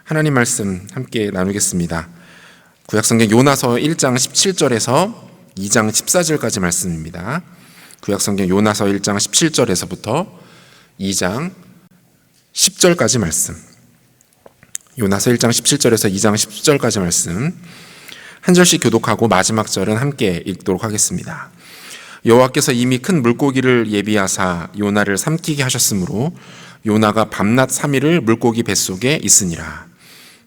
하나님 말씀 함께 나누겠습니다. 구약성경 요나서 1장 17절에서 2장 14절까지 말씀입니다. 구약성경 요나서 1장 17절에서부터 2장 10절까지 말씀. 요나서 1장 17절에서 2장 10절까지 말씀. 한 절씩 교독하고 마지막 절은 함께 읽도록 하겠습니다. 여호와께서 이미 큰 물고기를 예비하사 요나를 삼키게 하셨으므로 요나가 밤낮 3일을 물고기 뱃속에 있으니라.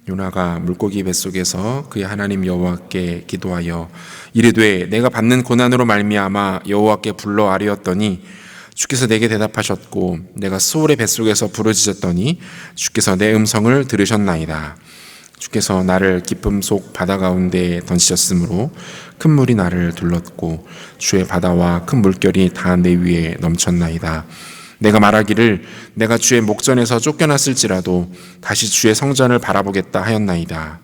요나가 물고기 뱃속에서 그의 하나님 여호와께 기도하여 이르되 내가 받는 고난으로 말미암아 여호와께 불러 아뢰었더니 주께서 내게 대답하셨고 내가 수월의 뱃속에서 부르짖었더니 주께서 내 음성을 들으셨나이다. 주께서 나를 깊음 속 바다 가운데 던지셨으므로 큰 물이 나를 둘렀고 주의 바다와 큰 물결이 다 내 위에 넘쳤나이다. 내가 말하기를 내가 주의 목전에서 쫓겨났을지라도 다시 주의 성전을 바라보겠다 하였나이다.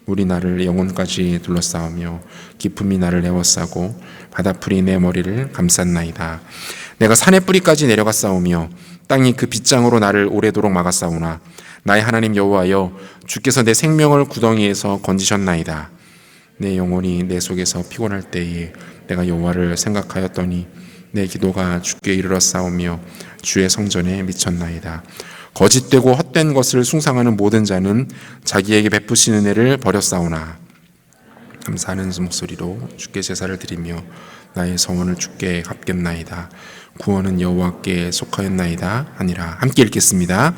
물이 나를 영혼까지 둘러싸우며 깊음이 나를 에워싸고 바다풀이 내 머리를 감쌌나이다. 내가 산의 뿌리까지 내려갔사오며 땅이 그 빗장으로 나를 오래도록 막았사오나 나의 하나님 여호와여 주께서 내 생명을 구덩이에서 건지셨나이다. 내 영혼이 내 속에서 피곤할 때에 내가 여호와를 생각하였더니 내 기도가 주께 이르렀사오며 주의 성전에 미쳤나이다. 거짓되고 헛된 것을 숭상하는 모든 자는 자기에게 베푸시는 애를 버렸사오나 감사하는 목소리로 주께 제사를 드리며 나의 성원을 주께 갚겠나이다. 구원은 여호와께 속하였나이다 하니라. 함께 읽겠습니다.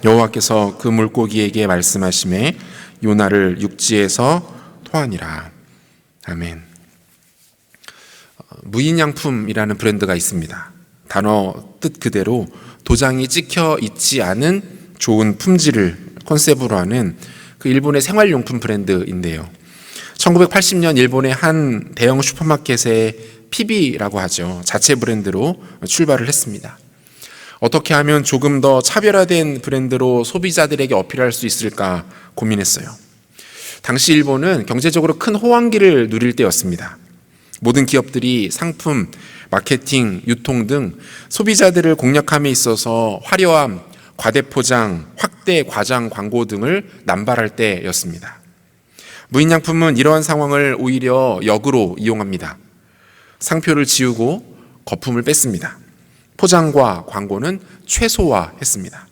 여호와께서 그 물고기에게 말씀하시매 요나를 육지에서 토하니라. 아멘. 무인양품이라는 브랜드가 있습니다. 단어 뜻 그대로 도장이 찍혀 있지 않은 좋은 품질을 컨셉으로 하는 그 일본의 생활용품 브랜드인데요. 1980년 일본의 한 대형 슈퍼마켓의 PB라고 하죠. 자체 브랜드로 출발을 했습니다. 어떻게 하면 조금 더 차별화된 브랜드로 소비자들에게 어필할 수 있을까 고민했어요. 당시 일본은 경제적으로 큰 호황기를 누릴 때였습니다. 모든 기업들이 상품, 마케팅, 유통 등 소비자들을 공략함에 있어서 화려함, 과대포장, 확대 과장 광고 등을 남발할 때였습니다. 무인양품은 이러한 상황을 오히려 역으로 이용합니다. 상표를 지우고 거품을 뺐습니다. 포장과 광고는 최소화했습니다.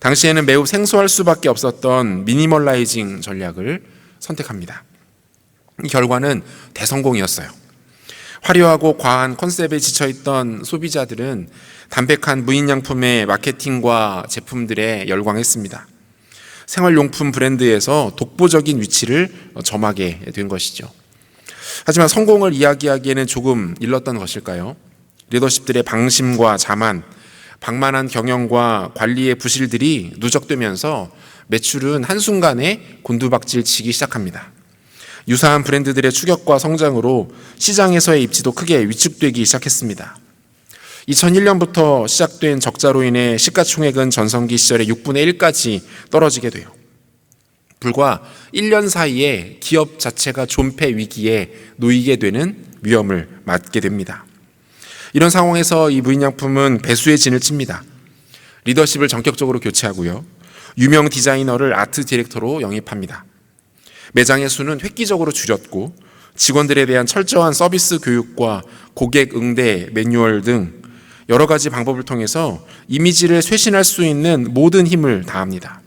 당시에는 매우 생소할 수밖에 없었던 미니멀라이징 전략을 선택합니다. 이 결과는 대성공이었어요. 화려하고 과한 컨셉에 지쳐있던 소비자들은 담백한 무인양품의 마케팅과 제품들에 열광했습니다. 생활용품 브랜드에서 독보적인 위치를 점하게 된 것이죠. 하지만 성공을 이야기하기에는 조금 일렀던 것일까요? 리더십들의 방심과 자만, 방만한 경영과 관리의 부실들이 누적되면서 매출은 한순간에 곤두박질 치기 시작합니다. 유사한 브랜드들의 추격과 성장으로 시장에서의 입지도 크게 위축되기 시작했습니다. 2001년부터 시작된 적자로 인해 시가총액은 전성기 시절의 6분의 1까지 떨어지게 돼요. 불과 1년 사이에 기업 자체가 존폐 위기에 놓이게 되는 위험을 맞게 됩니다. 이런 상황에서 이 무인양품은 배수의 진을 칩니다. 리더십을 전격적으로 교체하고요. 유명 디자이너를 아트 디렉터로 영입합니다. 매장의 수는 획기적으로 줄였고 직원들에 대한 철저한 서비스 교육과 고객 응대 매뉴얼 등 여러 가지 방법을 통해서 이미지를 쇄신할 수 있는 모든 힘을 다합니다.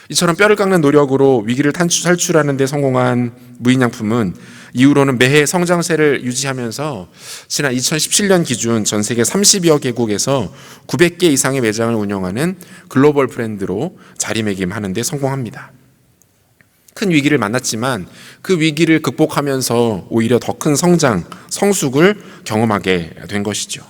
이처럼 뼈를 깎는 노력으로 위기를 탈출하는 데 성공한 무인양품은 이후로는 매해 성장세를 유지하면서 지난 2017년 기준 전 세계 30여 개국에서 900개 이상의 매장을 운영하는 글로벌 브랜드로 자리매김하는 데 성공합니다. 큰 위기를 만났지만 그 위기를 극복하면서 오히려 더 큰 성장, 성숙을 경험하게 된 것이죠.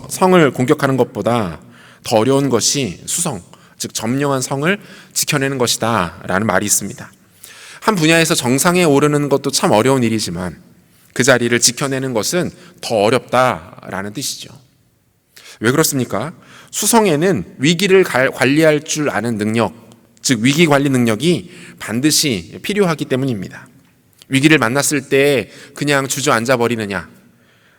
성을 공격하는 것보다 더 어려운 것이 수성, 즉 점령한 성을 지켜내는 것이다 라는 말이 있습니다. 한 분야에서 정상에 오르는 것도 참 어려운 일이지만 그 자리를 지켜내는 것은 더 어렵다라는 뜻이죠. 왜 그렇습니까? 수성에는 위기를 관리할 줄 아는 능력, 즉 위기 관리 능력이 반드시 필요하기 때문입니다. 위기를 만났을 때 그냥 주저앉아 버리느냐,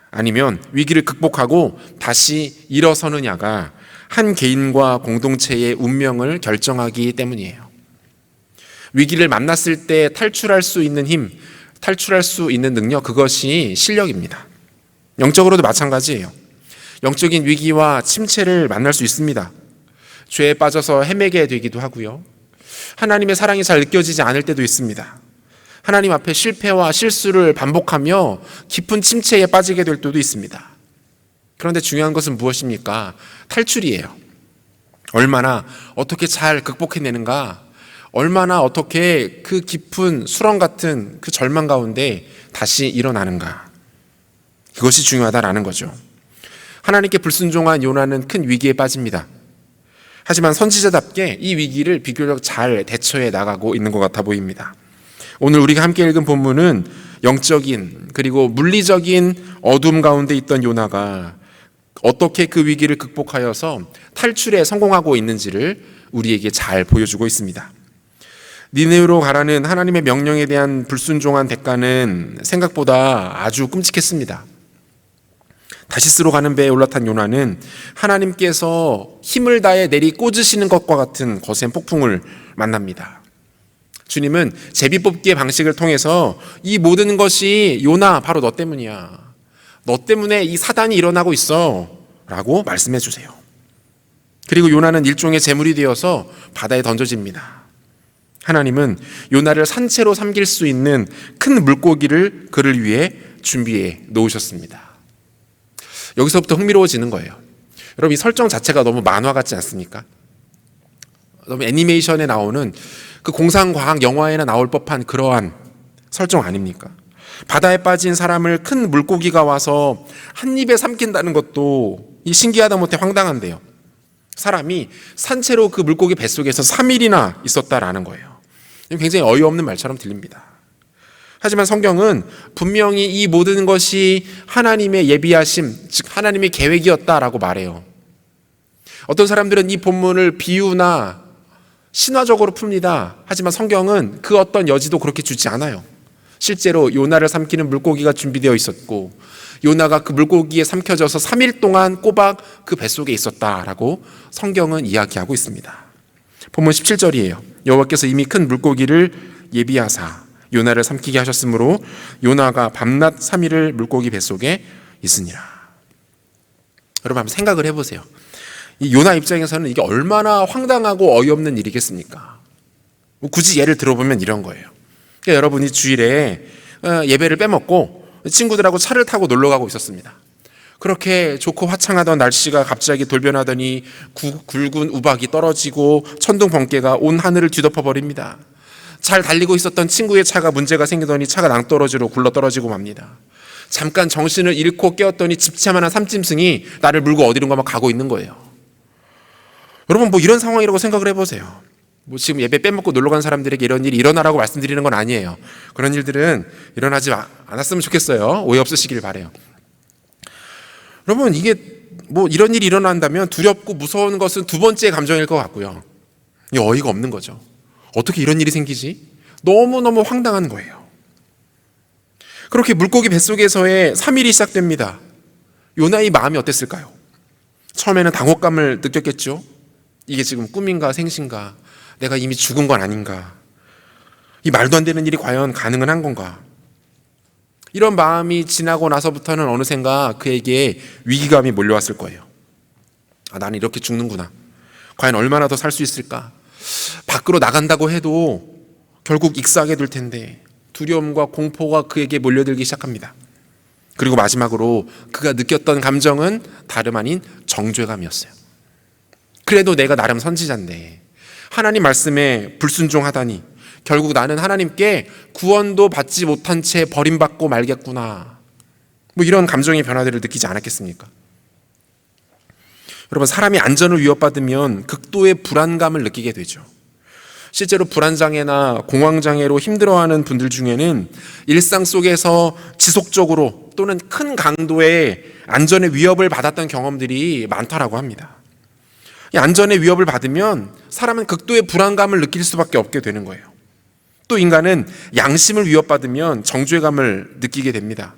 아니면 위기를 극복하고 다시 일어서느냐가 한 개인과 공동체의 운명을 결정하기 때문이에요. 위기를 만났을 때 탈출할 수 있는 힘, 탈출할 수 있는 능력, 그것이 실력입니다. 영적으로도 마찬가지예요. 영적인 위기와 침체를 만날 수 있습니다. 죄에 빠져서 헤매게 되기도 하고요. 하나님의 사랑이 잘 느껴지지 않을 때도 있습니다. 하나님 앞에 실패와 실수를 반복하며 깊은 침체에 빠지게 될 때도 있습니다. 그런데 중요한 것은 무엇입니까? 탈출이에요. 얼마나 어떻게 잘 극복해내는가, 얼마나 어떻게 그 깊은 수렁 같은 그 절망 가운데 다시 일어나는가, 이것이 중요하다라는 거죠. 하나님께 불순종한 요나는 큰 위기에 빠집니다. 하지만 선지자답게 이 위기를 비교적 잘 대처해 나가고 있는 것 같아 보입니다. 오늘 우리가 함께 읽은 본문은 영적인 그리고 물리적인 어둠 가운데 있던 요나가 어떻게 그 위기를 극복하여서 탈출에 성공하고 있는지를 우리에게 잘 보여주고 있습니다. 니느웨로 가라는 하나님의 명령에 대한 불순종한 대가는 생각보다 아주 끔찍했습니다. 다시스로 가는 배에 올라탄 요나는 하나님께서 힘을 다해 내리 꽂으시는 것과 같은 거센 폭풍을 만납니다. 주님은 제비뽑기의 방식을 통해서 이 모든 것이 요나 바로 너 때문이야, 너 때문에 이 사단이 일어나고 있어 라고 말씀해 주세요. 그리고 요나는 일종의 제물이 되어서 바다에 던져집니다. 하나님은 요나를 산채로 삼길 수 있는 큰 물고기를 그를 위해 준비해 놓으셨습니다. 여기서부터 흥미로워지는 거예요. 여러분, 이 설정 자체가 너무 만화 같지 않습니까? 너무 애니메이션에 나오는 그 공상과학 영화에나 나올 법한 그러한 설정 아닙니까? 바다에 빠진 사람을 큰 물고기가 와서 한 입에 삼킨다는 것도 이 신기하다 못해 황당한데요. 사람이 산채로 그 물고기 뱃속에서 3일이나 있었다라는 거예요. 굉장히 어이없는 말처럼 들립니다. 하지만 성경은 분명히 이 모든 것이 하나님의 예비하심, 즉 하나님의 계획이었다라고 말해요. 어떤 사람들은 이 본문을 비유나 신화적으로 풉니다. 하지만 성경은 그 어떤 여지도 그렇게 주지 않아요. 실제로 요나를 삼키는 물고기가 준비되어 있었고, 요나가 그 물고기에 삼켜져서 3일 동안 꼬박 그 뱃속에 있었다라고 성경은 이야기하고 있습니다. 본문 17절이에요. 여호와께서 이미 큰 물고기를 예비하사 요나를 삼키게 하셨으므로 요나가 밤낮 3일을 물고기 뱃속에 있으니라. 여러분, 한번 생각을 해보세요. 이 요나 입장에서는 이게 얼마나 황당하고 어이없는 일이겠습니까? 굳이 예를 들어보면 이런 거예요. 그러니까 여러분이 주일에 예배를 빼먹고 친구들하고 차를 타고 놀러 가고 있었습니다. 그렇게 좋고 화창하던 날씨가 갑자기 돌변하더니 굵은 우박이 떨어지고 천둥 번개가 온 하늘을 뒤덮어 버립니다. 잘 달리고 있었던 친구의 차가 문제가 생기더니 차가 낭떠러지로 굴러떨어지고 맙니다. 잠깐 정신을 잃고 깨었더니 집차만한 삼짐승이 나를 물고 어디론가 가고 있는 거예요. 여러분, 뭐 이런 상황이라고 생각을 해보세요. 뭐 지금 예배 빼먹고 놀러 간 사람들에게 이런 일이 일어나라고 말씀드리는 건 아니에요. 그런 일들은 일어나지 않았으면 좋겠어요. 오해 없으시길 바라요. 여러분, 이게 뭐 이런 일이 일어난다면 두렵고 무서운 것은 두 번째 감정일 것 같고요. 이게 어이가 없는 거죠. 어떻게 이런 일이 생기지? 너무너무 황당한 거예요. 그렇게 물고기 뱃속에서의 3일이 시작됩니다. 요나의 마음이 어땠을까요? 처음에는 당혹감을 느꼈겠죠. 이게 지금 꿈인가 생신가, 내가 이미 죽은 건 아닌가, 이 말도 안 되는 일이 과연 가능은 한 건가. 이런 마음이 지나고 나서부터는 어느샌가 그에게 위기감이 몰려왔을 거예요. 아, 나는 이렇게 죽는구나. 과연 얼마나 더 살 수 있을까? 밖으로 나간다고 해도 결국 익사하게 될 텐데, 두려움과 공포가 그에게 몰려들기 시작합니다. 그리고 마지막으로 그가 느꼈던 감정은 다름 아닌 정죄감이었어요. 그래도 내가 나름 선지자인데 하나님 말씀에 불순종하다니 결국 나는 하나님께 구원도 받지 못한 채 버림받고 말겠구나. 뭐 이런 감정의 변화들을 느끼지 않았겠습니까? 여러분, 사람이 안전을 위협받으면 극도의 불안감을 느끼게 되죠. 실제로 불안장애나 공황장애로 힘들어하는 분들 중에는 일상 속에서 지속적으로 또는 큰 강도의 안전의 위협을 받았던 경험들이 많다라고 합니다. 이 안전의 위협을 받으면 사람은 극도의 불안감을 느낄 수밖에 없게 되는 거예요. 또 인간은 양심을 위협받으면 정죄감을 느끼게 됩니다.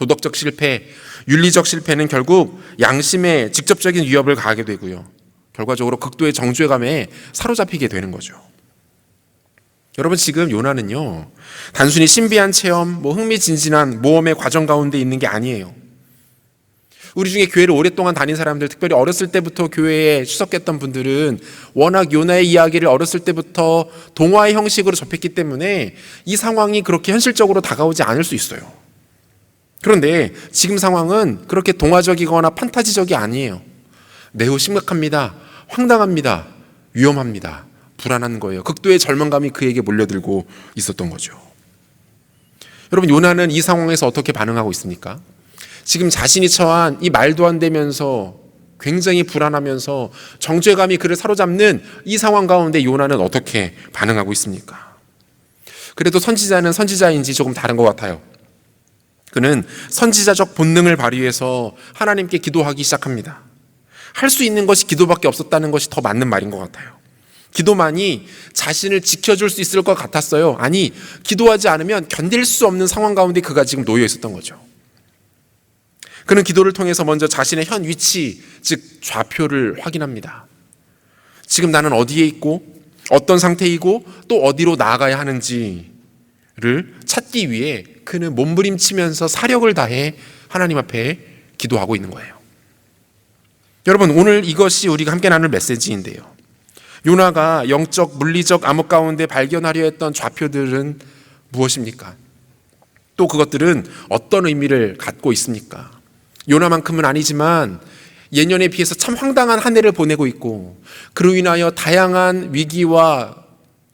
도덕적 실패, 윤리적 실패는 결국 양심에 직접적인 위협을 가하게 되고요. 결과적으로 극도의 정죄감에 사로잡히게 되는 거죠. 여러분, 지금 요나는요, 단순히 신비한 체험, 흥미진진한 모험의 과정 가운데 있는 게 아니에요. 우리 중에 교회를 오랫동안 다닌 사람들, 특별히 어렸을 때부터 교회에 출석했던 분들은 워낙 요나의 이야기를 어렸을 때부터 동화의 형식으로 접했기 때문에 이 상황이 그렇게 현실적으로 다가오지 않을 수 있어요. 그런데 지금 상황은 그렇게 동화적이거나 판타지적이 아니에요. 매우 심각합니다. 황당합니다. 위험합니다. 불안한 거예요. 극도의 절망감이 그에게 몰려들고 있었던 거죠. 여러분, 요나는 이 상황에서 어떻게 반응하고 있습니까? 지금 자신이 처한 이 말도 안 되면서 굉장히 불안하면서 정죄감이 그를 사로잡는 이 상황 가운데 요나는 어떻게 반응하고 있습니까? 그래도 선지자는 선지자인지 조금 다른 것 같아요. 그는 선지자적 본능을 발휘해서 하나님께 기도하기 시작합니다. 할 수 있는 것이 기도밖에 없었다는 것이 더 맞는 말인 것 같아요. 기도만이 자신을 지켜줄 수 있을 것 같았어요. 아니, 기도하지 않으면 견딜 수 없는 상황 가운데 그가 지금 놓여 있었던 거죠. 그는 기도를 통해서 먼저 자신의 현 위치, 즉 좌표를 확인합니다. 지금 나는 어디에 있고 어떤 상태이고 또 어디로 나아가야 하는지를 찾기 위해 그는 몸부림치면서 사력을 다해 하나님 앞에 기도하고 있는 거예요. 여러분, 오늘 이것이 우리가 함께 나눌 메시지인데요. 요나가 영적, 물리적 암흑 가운데 발견하려 했던 좌표들은 무엇입니까? 또 그것들은 어떤 의미를 갖고 있습니까? 요나만큼은 아니지만 예년에 비해서 참 황당한 한 해를 보내고 있고 그로 인하여 다양한 위기와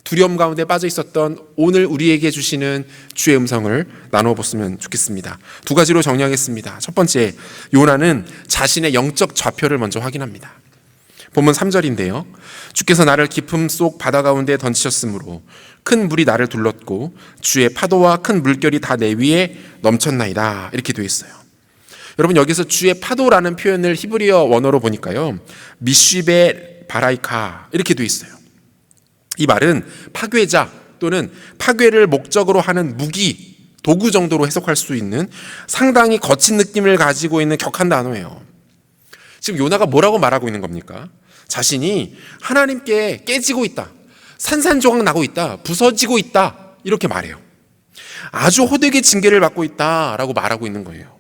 두려움 가운데 빠져 있었던 오늘 우리에게 주시는 주의 음성을 나누어 보았으면 좋겠습니다. 두 가지로 정리하겠습니다. 첫 번째, 요나는 자신의 영적 좌표를 먼저 확인합니다. 본문 3절인데요. 주께서 나를 깊음 속 바다 가운데 던지셨으므로 큰 물이 나를 둘렀고 주의 파도와 큰 물결이 다 내 위에 넘쳤나이다. 이렇게 되어 있어요. 여러분, 여기서 주의 파도라는 표현을 히브리어 원어로 보니까요, 미쉬베 바라이카 이렇게 되어 있어요. 이 말은 파괴자 또는 파괴를 목적으로 하는 무기, 도구 정도로 해석할 수 있는 상당히 거친 느낌을 가지고 있는 격한 단어예요. 지금 요나가 뭐라고 말하고 있는 겁니까? 자신이 하나님께 깨지고 있다, 산산조각 나고 있다, 부서지고 있다, 이렇게 말해요. 아주 호되게 징계를 받고 있다라고 말하고 있는 거예요.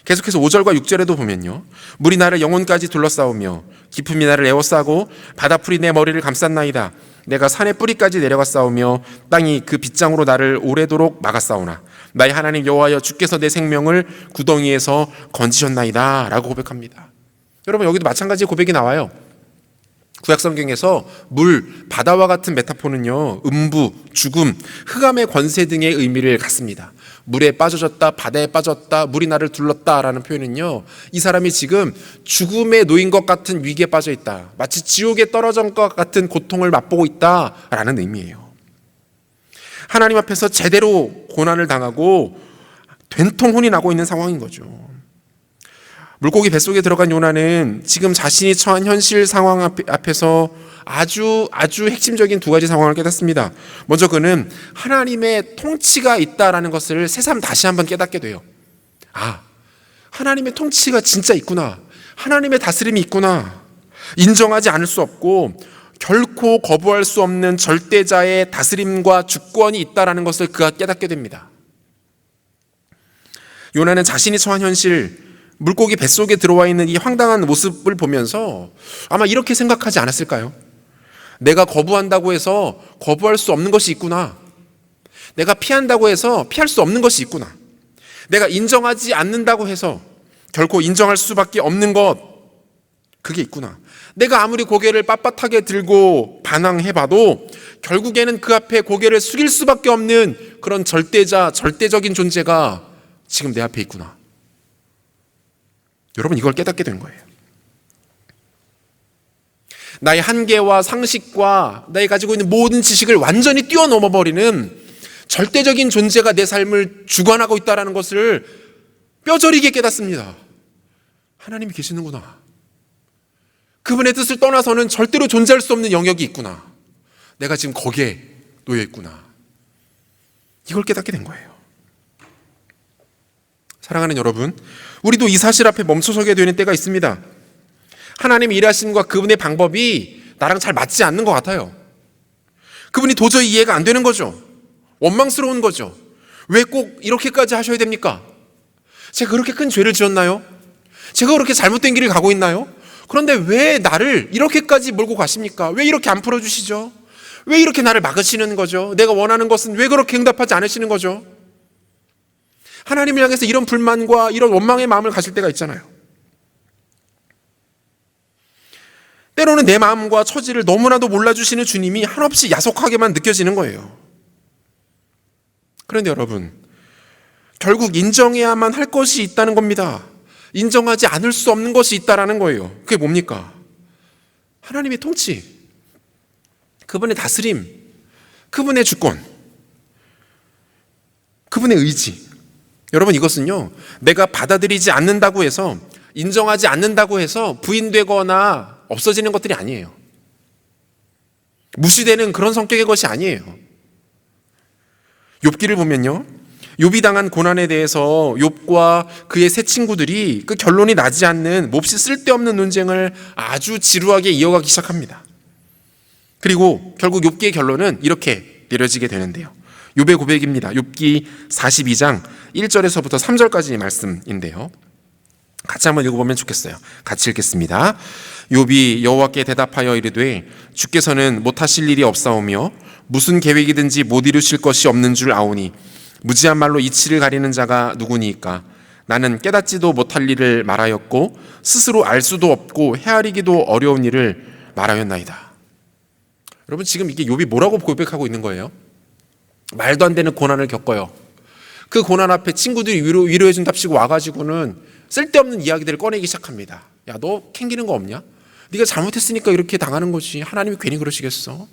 계속해서 5절과 6절에도 보면요, 물이 나를 영혼까지 둘러싸우며 깊음이 나를 에워싸고 바다풀이 내 머리를 감쌌나이다. 내가 산의 뿌리까지 내려가 싸우며 땅이 그 빗장으로 나를 오래도록 막았사오나 나의 하나님 여호와여, 주께서 내 생명을 구덩이에서 건지셨나이다 라고 고백합니다. 여러분, 여기도 마찬가지 고백이 나와요. 구약성경에서 물, 바다와 같은 메타포는요, 음부, 죽음, 흑암의 권세 등의 의미를 갖습니다. 물에 빠져졌다, 바다에 빠졌다, 물이 나를 둘렀다라는 표현은요, 이 사람이 지금 죽음에 놓인 것 같은 위기에 빠져 있다, 마치 지옥에 떨어진 것 같은 고통을 맛보고 있다라는 의미예요. 하나님 앞에서 제대로 고난을 당하고 된통 혼이 나고 있는 상황인 거죠. 물고기 뱃속에 들어간 요나는 지금 자신이 처한 현실 상황 앞에서 아주 핵심적인 두 가지 상황을 깨닫습니다. 먼저 그는 하나님의 통치가 있다라는 것을 새삼 다시 한번 깨닫게 돼요. 아, 하나님의 통치가 진짜 있구나. 하나님의 다스림이 있구나. 인정하지 않을 수 없고 결코 거부할 수 없는 절대자의 다스림과 주권이 있다라는 것을 그가 깨닫게 됩니다. 요나는 자신이 처한 현실, 물고기 뱃속에 들어와 있는 이 황당한 모습을 보면서 아마 이렇게 생각하지 않았을까요? 내가 거부한다고 해서 거부할 수 없는 것이 있구나. 내가 피한다고 해서 피할 수 없는 것이 있구나. 내가 인정하지 않는다고 해서 결코 인정할 수밖에 없는 것, 그게 있구나. 내가 아무리 고개를 빳빳하게 들고 반항해봐도 결국에는 그 앞에 고개를 숙일 수밖에 없는 그런 절대자, 절대적인 존재가 지금 내 앞에 있구나. 여러분, 이걸 깨닫게 된 거예요. 나의 한계와 상식과 나의 가지고 있는 모든 지식을 완전히 뛰어넘어버리는 절대적인 존재가 내 삶을 주관하고 있다는 것을 뼈저리게 깨닫습니다. 하나님이 계시는구나. 그분의 뜻을 떠나서는 절대로 존재할 수 없는 영역이 있구나. 내가 지금 거기에 놓여 있구나. 이걸 깨닫게 된 거예요. 사랑하는 여러분, 우리도 이 사실 앞에 멈춰서게 되는 때가 있습니다. 하나님의 일하심과 그분의 방법이 나랑 잘 맞지 않는 것 같아요. 그분이 도저히 이해가 안 되는 거죠. 원망스러운 거죠. 왜 꼭 이렇게까지 하셔야 됩니까? 제가 그렇게 큰 죄를 지었나요? 제가 그렇게 잘못된 길을 가고 있나요? 그런데 왜 나를 이렇게까지 몰고 가십니까? 왜 이렇게 안 풀어주시죠? 왜 이렇게 나를 막으시는 거죠? 내가 원하는 것은 왜 그렇게 응답하지 않으시는 거죠? 하나님을 향해서 이런 불만과 이런 원망의 마음을 가질 때가 있잖아요. 때로는 내 마음과 처지를 너무나도 몰라주시는 주님이 한없이 야속하게만 느껴지는 거예요. 그런데 여러분, 결국 인정해야만 할 것이 있다는 겁니다. 인정하지 않을 수 없는 것이 있다라는 거예요. 그게 뭡니까? 하나님의 통치, 그분의 다스림, 그분의 주권, 그분의 의지. 여러분, 이것은요, 내가 받아들이지 않는다고 해서, 인정하지 않는다고 해서 부인되거나 없어지는 것들이 아니에요. 무시되는 그런 성격의 것이 아니에요. 욥기를 보면요, 욥이 당한 고난에 대해서 욥과 그의 세 친구들이 그 결론이 나지 않는 몹시 쓸데없는 논쟁을 아주 지루하게 이어가기 시작합니다. 그리고 결국 욥기의 결론은 이렇게 내려지게 되는데요. 욥의 고백입니다. 욥기 42장 1절에서부터 3절까지의 말씀인데요. 같이 한번 읽어보면 좋겠어요. 같이 읽겠습니다. 욥이 여호와께 대답하여 이르되 주께서는 못하실 일이 없사오며 무슨 계획이든지 못 이루실 것이 없는 줄 아오니 무지한 말로 이치를 가리는 자가 누구니이까? 나는 깨닫지도 못할 일을 말하였고 스스로 알 수도 없고 헤아리기도 어려운 일을 말하였나이다. 여러분, 지금 이게 욥이 뭐라고 고백하고 있는 거예요? 말도 안 되는 고난을 겪어요. 그 고난 앞에 친구들이 위로해 준답시고 와가지고는 쓸데없는 이야기들을 꺼내기 시작합니다. 야, 너 캥기는 거 없냐? 네가 잘못했으니까 이렇게 당하는 거지. 하나님이 괜히 그러시겠어?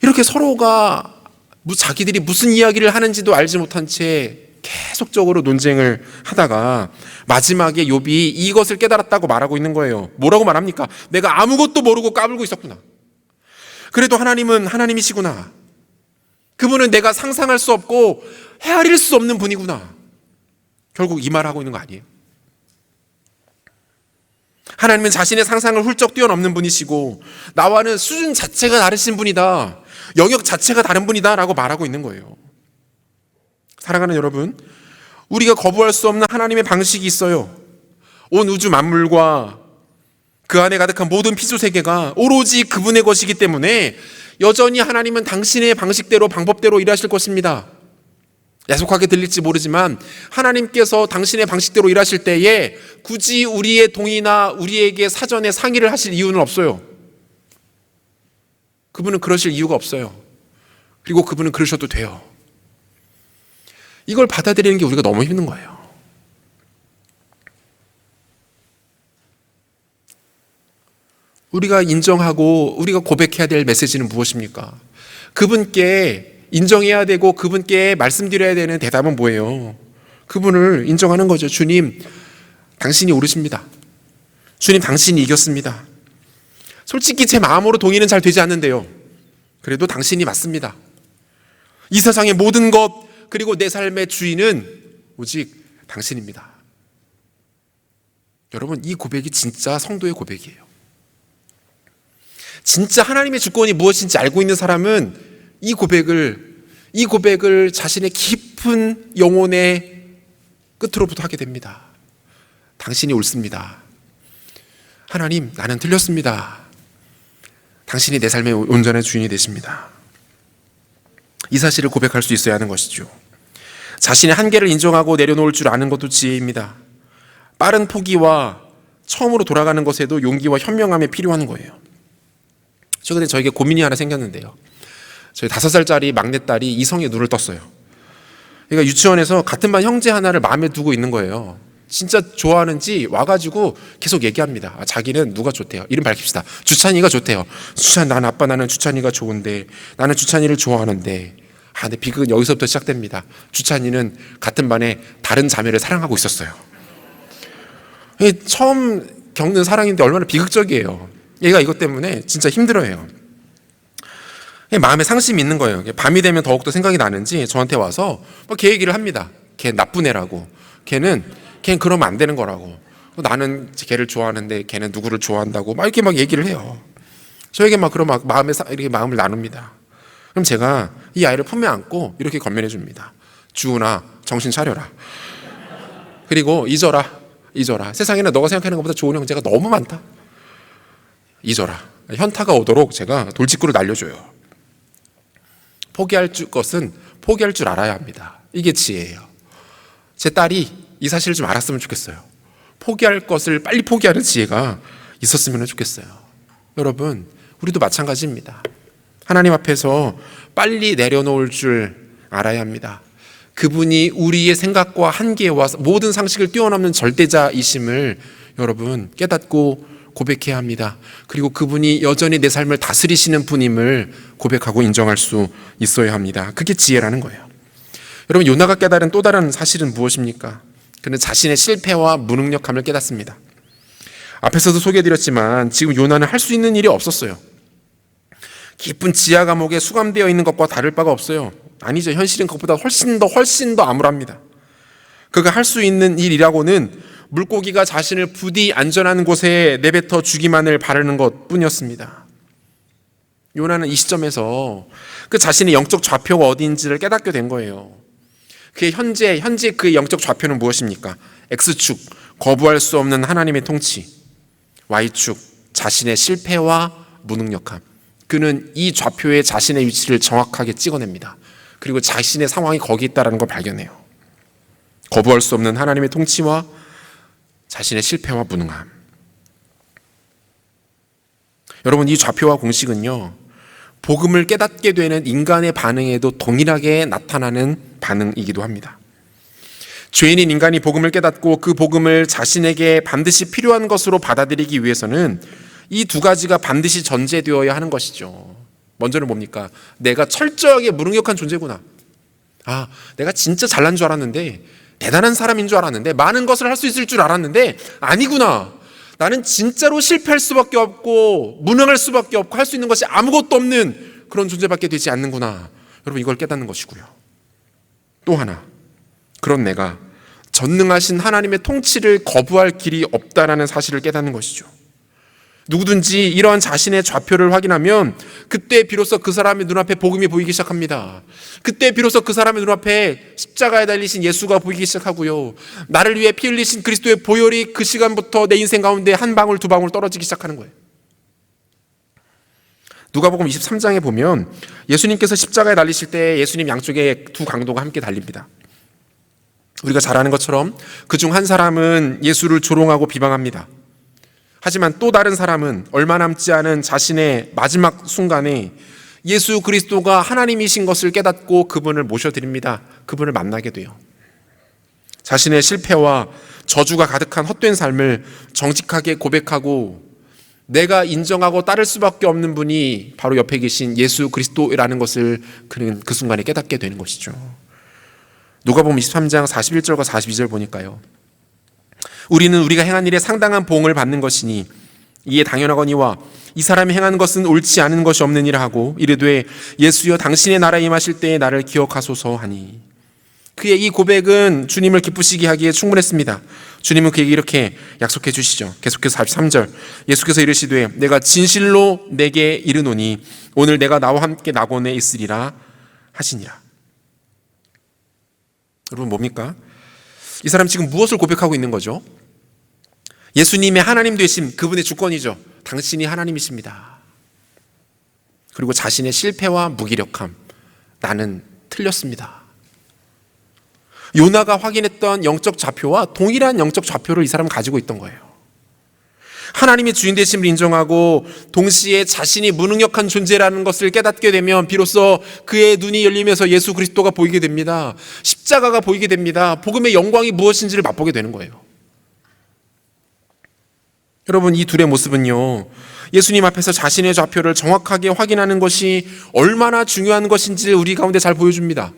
이렇게 서로가 자기들이 무슨 이야기를 하는지도 알지 못한 채 계속적으로 논쟁을 하다가 마지막에 욥이 이것을 깨달았다고 말하고 있는 거예요. 뭐라고 말합니까? 내가 아무것도 모르고 까불고 있었구나. 그래도 하나님은 하나님이시구나. 그분은 내가 상상할 수 없고 헤아릴 수 없는 분이구나. 결국 이 말하고 있는 거 아니에요? 하나님은 자신의 상상을 훌쩍 뛰어넘는 분이시고 나와는 수준 자체가 다르신 분이다. 영역 자체가 다른 분이다 라고 말하고 있는 거예요. 사랑하는 여러분, 우리가 거부할 수 없는 하나님의 방식이 있어요. 온 우주 만물과 그 안에 가득한 모든 피조세계가 오로지 그분의 것이기 때문에 여전히 하나님은 당신의 방식대로 방법대로 일하실 것입니다. 야속하게 들릴지 모르지만 하나님께서 당신의 방식대로 일하실 때에 굳이 우리의 동의나 우리에게 사전에 상의를 하실 이유는 없어요. 그분은 그러실 이유가 없어요. 그리고 그분은 그러셔도 돼요. 이걸 받아들이는 게 우리가 너무 힘든 거예요. 우리가 인정하고 우리가 고백해야 될 메시지는 무엇입니까? 그분께 인정해야 되고 그분께 말씀드려야 되는 대답은 뭐예요? 그분을 인정하는 거죠. 주님, 당신이 옳으십니다. 주님, 당신이 이겼습니다. 솔직히 제 마음으로 동의는 잘 되지 않는데요. 그래도 당신이 맞습니다. 이 세상의 모든 것 그리고 내 삶의 주인은 오직 당신입니다. 여러분, 이 고백이 진짜 성도의 고백이에요. 진짜 하나님의 주권이 무엇인지 알고 있는 사람은 이 고백을 자신의 깊은 영혼의 끝으로부터 하게 됩니다. 당신이 옳습니다. 하나님, 나는 틀렸습니다. 당신이 내 삶의 온전한 주인이 되십니다. 이 사실을 고백할 수 있어야 하는 것이죠. 자신의 한계를 인정하고 내려놓을 줄 아는 것도 지혜입니다. 빠른 포기와 처음으로 돌아가는 것에도 용기와 현명함이 필요한 거예요. 최근에 저에게 고민이 하나 생겼는데요. 저희 5살짜리 막내딸이 이성의 눈을 떴어요. 그러니까 유치원에서 같은 반 형제 하나를 마음에 두고 있는 거예요. 진짜 좋아하는지 와가지고 계속 얘기합니다. 자기는 누가 좋대요? 이름 밝힙시다. 주찬이가 좋대요. 난 아빠, 나는 주찬이가 좋은데, 나는 주찬이를 좋아하는데. 근데 비극은 여기서부터 시작됩니다. 주찬이는 같은 반에 다른 자매를 사랑하고 있었어요. 처음 겪는 사랑인데 얼마나 비극적이에요. 얘가 이것 때문에 진짜 힘들어해요. 마음에 상심이 있는 거예요. 밤이 되면 더욱더 생각이 나는지 저한테 와서 막 걔 얘기를 합니다. 걔 나쁜 애라고. 걔는 그러면 안 되는 거라고. 나는 걔를 좋아하는데 걔는 누구를 좋아한다고 막 이렇게 막 얘기를 해요. 저에게 막 그런 막 이렇게 마음을 나눕니다. 그럼 제가 이 아이를 품에 안고 이렇게 건면해 줍니다. 주은아, 정신 차려라. 그리고 잊어라. 세상에는 너가 생각하는 것보다 좋은 형제가 너무 많다. 잊어라. 현타가 오도록 제가 돌직구를 날려줘요. 포기할 것은 포기할 줄 알아야 합니다. 이게 지혜예요. 제 딸이 이 사실을 좀 알았으면 좋겠어요. 포기할 것을 빨리 포기하는 지혜가 있었으면 좋겠어요. 여러분, 우리도 마찬가지입니다. 하나님 앞에서 빨리 내려놓을 줄 알아야 합니다. 그분이 우리의 생각과 한계와 모든 상식을 뛰어넘는 절대자이심을 여러분 깨닫고 고백해야 합니다. 그리고 그분이 여전히 내 삶을 다스리시는 분임을 고백하고 인정할 수 있어야 합니다. 그게 지혜라는 거예요. 여러분, 요나가 깨달은 또 다른 사실은 무엇입니까? 그는 자신의 실패와 무능력함을 깨닫습니다. 앞에서도 소개해드렸지만 지금 요나는 할 수 있는 일이 없었어요. 깊은 지하 감옥에 수감되어 있는 것과 다를 바가 없어요. 아니죠. 현실은 그것보다 훨씬 더 암울합니다. 그가 할 수 있는 일이라고는 물고기가 자신을 부디 안전한 곳에 내뱉어 주기만을 바라는 것뿐이었습니다. 요나는 이 시점에서 그 자신의 영적 좌표가 어디인지를 깨닫게 된 거예요. 그의 현재 그의 영적 좌표는 무엇입니까? X축, 거부할 수 없는 하나님의 통치. Y축, 자신의 실패와 무능력함. 그는 이 좌표에 자신의 위치를 정확하게 찍어냅니다. 그리고 자신의 상황이 거기 있다는 걸 발견해요. 거부할 수 없는 하나님의 통치와 자신의 실패와 무능함. 여러분, 이 좌표와 공식은요, 복음을 깨닫게 되는 인간의 반응에도 동일하게 나타나는 반응이기도 합니다. 죄인인 인간이 복음을 깨닫고 그 복음을 자신에게 반드시 필요한 것으로 받아들이기 위해서는 이 두 가지가 반드시 전제되어야 하는 것이죠. 먼저는 뭡니까? 내가 철저하게 무능력한 존재구나. 내가 진짜 잘난 줄 알았는데, 대단한 사람인 줄 알았는데, 많은 것을 할 수 있을 줄 알았는데 아니구나. 나는 진짜로 실패할 수밖에 없고 무능할 수밖에 없고 할 수 있는 것이 아무것도 없는 그런 존재밖에 되지 않는구나. 여러분, 이걸 깨닫는 것이고요. 또 하나, 그런 내가 전능하신 하나님의 통치를 거부할 길이 없다라는 사실을 깨닫는 것이죠. 누구든지 이러한 자신의 좌표를 확인하면 그때 비로소 그 사람의 눈앞에 복음이 보이기 시작합니다. 그때 비로소 그 사람의 눈앞에 십자가에 달리신 예수가 보이기 시작하고요, 나를 위해 피 흘리신 그리스도의 보혈이 그 시간부터 내 인생 가운데 한 방울 두 방울 떨어지기 시작하는 거예요. 누가복음 23장에 보면 예수님께서 십자가에 달리실 때 예수님 양쪽에 두 강도가 함께 달립니다. 우리가 잘 아는 것처럼 그중 한 사람은 예수를 조롱하고 비방합니다. 하지만 또 다른 사람은 얼마 남지 않은 자신의 마지막 순간에 예수 그리스도가 하나님이신 것을 깨닫고 그분을 모셔드립니다. 그분을 만나게 돼요. 자신의 실패와 저주가 가득한 헛된 삶을 정직하게 고백하고 내가 인정하고 따를 수밖에 없는 분이 바로 옆에 계신 예수 그리스도라는 것을 그는 그 순간에 깨닫게 되는 것이죠. 누가복음 23장 41절과 42절 보니까요, 우리는 우리가 행한 일에 상당한 보응을 받는 것이니 이에 당연하거니와 이 사람이 행한 것은 옳지 않은 것이 없느니라 하고 이르되 예수여 당신의 나라에 임하실 때에 나를 기억하소서 하니, 그의 이 고백은 주님을 기쁘시게 하기에 충분했습니다. 주님은 그에게 이렇게 약속해 주시죠. 계속해서 43절, 예수께서 이르시되 내가 진실로 내게 이르노니 오늘 내가 나와 함께 낙원에 있으리라 하시니라. 여러분, 뭡니까? 이 사람 지금 무엇을 고백하고 있는 거죠? 예수님의 하나님 되심, 그분의 주권이죠. 당신이 하나님이십니다. 그리고 자신의 실패와 무기력함, 나는 틀렸습니다. 요나가 확인했던 영적 좌표와 동일한 영적 좌표를 이 사람은 가지고 있던 거예요. 하나님의 주인 되심을 인정하고 동시에 자신이 무능력한 존재라는 것을 깨닫게 되면 비로소 그의 눈이 열리면서 예수 그리스도가 보이게 됩니다. 십자가가 보이게 됩니다. 복음의 영광이 무엇인지를 맛보게 되는 거예요. 여러분, 이 둘의 모습은요, 예수님 앞에서 자신의 좌표를 정확하게 확인하는 것이 얼마나 중요한 것인지 우리 가운데 잘 보여줍니다.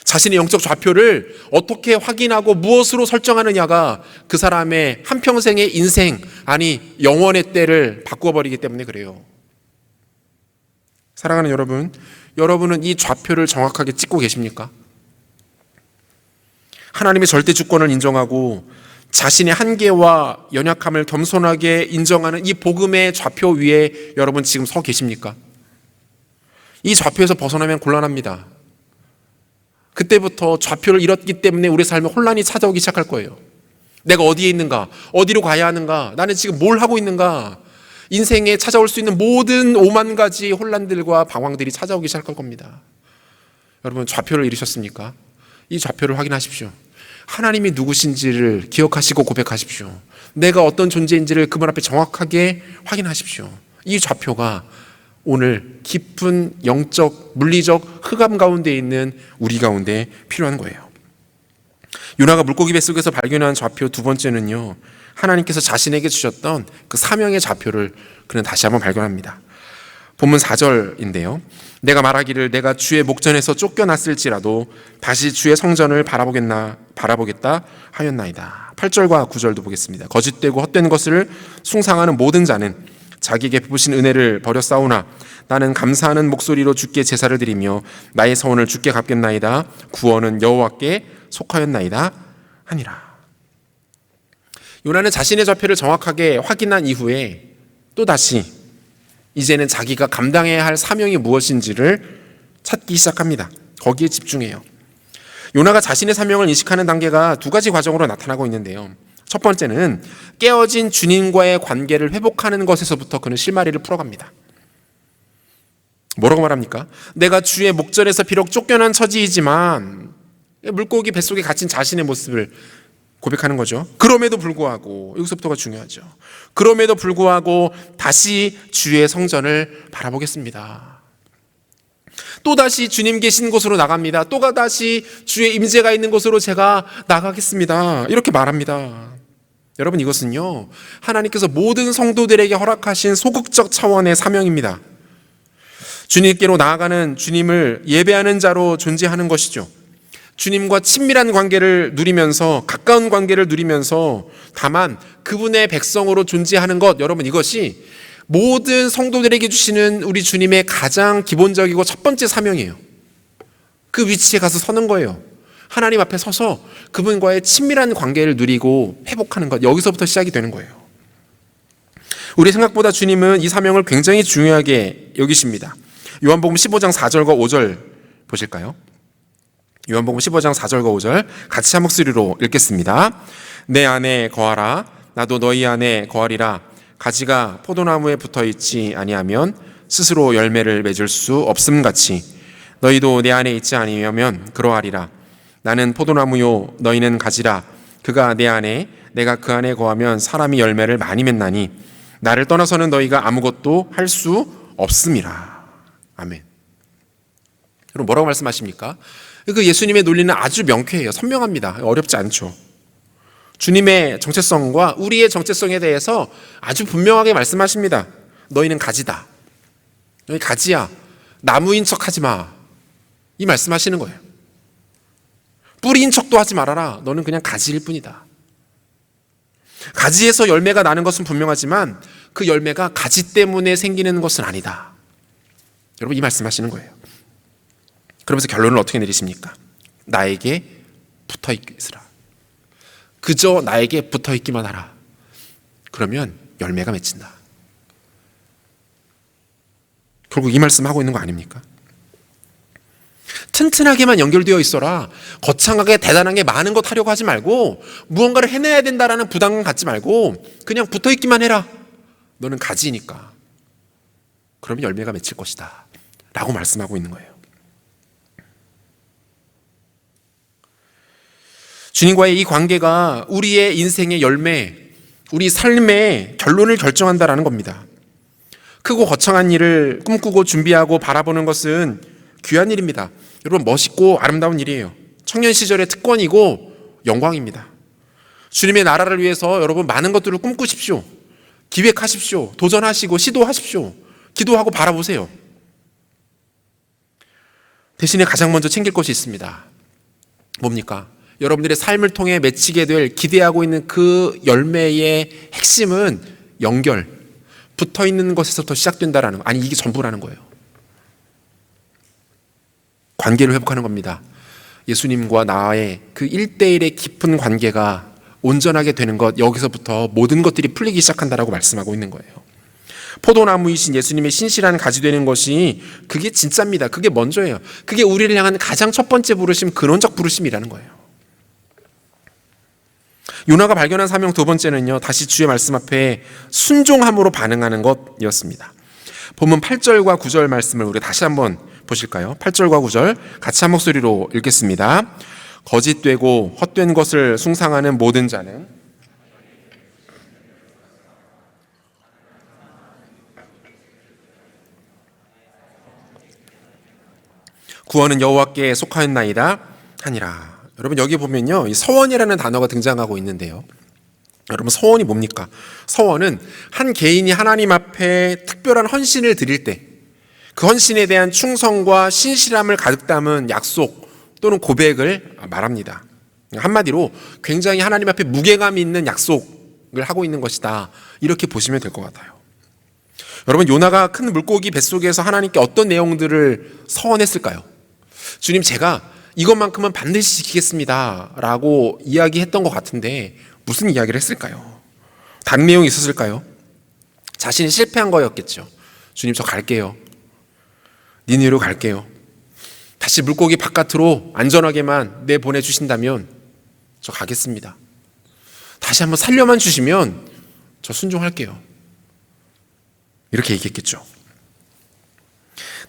자신의 영적 좌표를 어떻게 확인하고 무엇으로 설정하느냐가 그 사람의 한평생의 인생, 아니 영원의 때를 바꾸어버리기 때문에 그래요. 사랑하는 여러분, 여러분은 이 좌표를 정확하게 찍고 계십니까? 하나님의 절대 주권을 인정하고 자신의 한계와 연약함을 겸손하게 인정하는 이 복음의 좌표 위에 여러분 지금 서 계십니까? 이 좌표에서 벗어나면 곤란합니다. 그때부터 좌표를 잃었기 때문에 우리 삶에 혼란이 찾아오기 시작할 거예요. 내가 어디에 있는가? 어디로 가야 하는가? 나는 지금 뭘 하고 있는가? 인생에 찾아올 수 있는 모든 5만 가지 혼란들과 방황들이 찾아오기 시작할 겁니다. 여러분, 좌표를 잃으셨습니까? 이 좌표를 확인하십시오. 하나님이 누구신지를 기억하시고 고백하십시오. 내가 어떤 존재인지를 그분 앞에 정확하게 확인하십시오. 이 좌표가 오늘 깊은 영적, 물리적 흑암 가운데 있는 우리 가운데 필요한 거예요. 요나가 물고기 뱃속에서 발견한 좌표 두 번째는요, 하나님께서 자신에게 주셨던 그 사명의 좌표를 그는 다시 한번 발견합니다. 본문 4절인데요. 내가 말하기를 내가 주의 목전에서 쫓겨났을지라도 다시 주의 성전을 바라보겠다 하였나이다. 8절과 9절도 보겠습니다. 거짓되고 헛된 것을 숭상하는 모든 자는 자기에게 베푸신 은혜를 버려 싸우나 나는 감사하는 목소리로 주께 제사를 드리며 나의 서원을 주께 갚겠나이다. 구원은 여호와께 속하였나이다 하니라. 요나는 자신의 좌표를 정확하게 확인한 이후에 또다시 이제는 자기가 감당해야 할 사명이 무엇인지를 찾기 시작합니다. 거기에 집중해요. 요나가 자신의 사명을 인식하는 단계가 두 가지 과정으로 나타나고 있는데요. 첫 번째는 깨어진 주님과의 관계를 회복하는 것에서부터 그는 실마리를 풀어갑니다. 뭐라고 말합니까? 내가 주의 목전에서 비록 쫓겨난 처지이지만 물고기 뱃속에 갇힌 자신의 모습을 고백하는 거죠. 그럼에도 불구하고, 여기서부터가 중요하죠. 그럼에도 불구하고 다시 주의 성전을 바라보겠습니다. 또다시 주님 계신 곳으로 나갑니다. 또다시 주의 임재가 있는 곳으로 제가 나가겠습니다. 이렇게 말합니다. 여러분, 이것은요, 하나님께서 모든 성도들에게 허락하신 소극적 차원의 사명입니다. 주님께로 나아가는 주님을 예배하는 자로 존재하는 것이죠. 주님과 친밀한 관계를 누리면서, 가까운 관계를 누리면서 다만 그분의 백성으로 존재하는 것, 여러분, 이것이 모든 성도들에게 주시는 우리 주님의 가장 기본적이고 첫 번째 사명이에요. 그 위치에 가서 서는 거예요. 하나님 앞에 서서 그분과의 친밀한 관계를 누리고 회복하는 것, 여기서부터 시작이 되는 거예요. 우리 생각보다 주님은 이 사명을 굉장히 중요하게 여기십니다. 요한복음 15장 4절과 5절 보실까요? 요한복음 15장 4절과 5절 같이 한 목소리로 읽겠습니다. 내 안에 거하라. 나도 너희 안에 거하리라. 가지가 포도나무에 붙어있지 아니하면 스스로 열매를 맺을 수 없음같이 너희도 내 안에 있지 아니하면 그러하리라. 나는 포도나무요 너희는 가지라. 그가 내 안에 내가 그 안에 거하면 사람이 열매를 많이 맺나니 나를 떠나서는 너희가 아무것도 할 수 없음이라. 아멘. 여러분, 뭐라고 말씀하십니까? 그 예수님의 논리는 아주 명쾌해요. 선명합니다. 어렵지 않죠. 주님의 정체성과 우리의 정체성에 대해서 아주 분명하게 말씀하십니다. 너희는 가지다. 너희 가지야. 나무인 척 하지 마. 이 말씀하시는 거예요. 뿌리인 척도 하지 말아라. 너는 그냥 가지일 뿐이다. 가지에서 열매가 나는 것은 분명하지만 그 열매가 가지 때문에 생기는 것은 아니다. 여러분, 이 말씀하시는 거예요. 그러면서 결론을 어떻게 내리십니까? 나에게 붙어 있으라. 그저 나에게 붙어 있기만 하라. 그러면 열매가 맺힌다. 결국 이 말씀하고 있는 거 아닙니까? 튼튼하게만 연결되어 있어라. 거창하게 대단하게 많은 것 하려고 하지 말고 무언가를 해내야 된다라는 부담감 갖지 말고 그냥 붙어 있기만 해라. 너는 가지니까. 그러면 열매가 맺힐 것이다. 라고 말씀하고 있는 거예요. 주님과의 이 관계가 우리의 인생의 열매, 우리 삶의 결론을 결정한다라는 겁니다. 크고 거창한 일을 꿈꾸고 준비하고 바라보는 것은 귀한 일입니다. 여러분, 멋있고 아름다운 일이에요. 청년 시절의 특권이고 영광입니다. 주님의 나라를 위해서 여러분 많은 것들을 꿈꾸십시오. 기획하십시오. 도전하시고 시도하십시오. 기도하고 바라보세요. 대신에 가장 먼저 챙길 것이 있습니다. 뭡니까? 여러분들의 삶을 통해 맺히게 될 기대하고 있는 그 열매의 핵심은 연결, 붙어있는 것에서부터 시작된다라는 거. 아니, 이게 전부라는 거예요. 관계를 회복하는 겁니다. 예수님과 나의 그 1대1의 깊은 관계가 온전하게 되는 것, 여기서부터 모든 것들이 풀리기 시작한다라고 말씀하고 있는 거예요. 포도나무이신 예수님의 신실한 가지 되는 것이 그게 진짜입니다. 그게 먼저예요. 그게 우리를 향한 가장 첫 번째 부르심, 근원적 부르심이라는 거예요. 요나가 발견한 사명 두 번째는요, 다시 주의 말씀 앞에 순종함으로 반응하는 것이었습니다. 본문 8절과 9절 말씀을 우리 다시 한번 보실까요? 8절과 9절 같이 한 목소리로 읽겠습니다. 거짓되고 헛된 것을 숭상하는 모든 자는 구원은 여호와께 속하였나이다 하니라. 여러분, 여기 보면요, 이 서원이라는 단어가 등장하고 있는데요, 여러분, 서원이 뭡니까? 서원은 한 개인이 하나님 앞에 특별한 헌신을 드릴 때 그 헌신에 대한 충성과 신실함을 가득 담은 약속 또는 고백을 말합니다. 한마디로 굉장히 하나님 앞에 무게감 있는 약속을 하고 있는 것이다, 이렇게 보시면 될 것 같아요. 여러분, 요나가 큰 물고기 뱃속에서 하나님께 어떤 내용들을 서원했을까요? 주님, 제가 이것만큼은 반드시 지키겠습니다 라고 이야기했던 것 같은데 무슨 이야기를 했을까요? 다른 내용이 있었을까요? 자신이 실패한 거였겠죠. 주님, 저 갈게요. 니느로 갈게요. 다시 물고기 바깥으로 안전하게만 내보내주신다면 저 가겠습니다. 다시 한번 살려만 주시면 저 순종할게요. 이렇게 얘기했겠죠.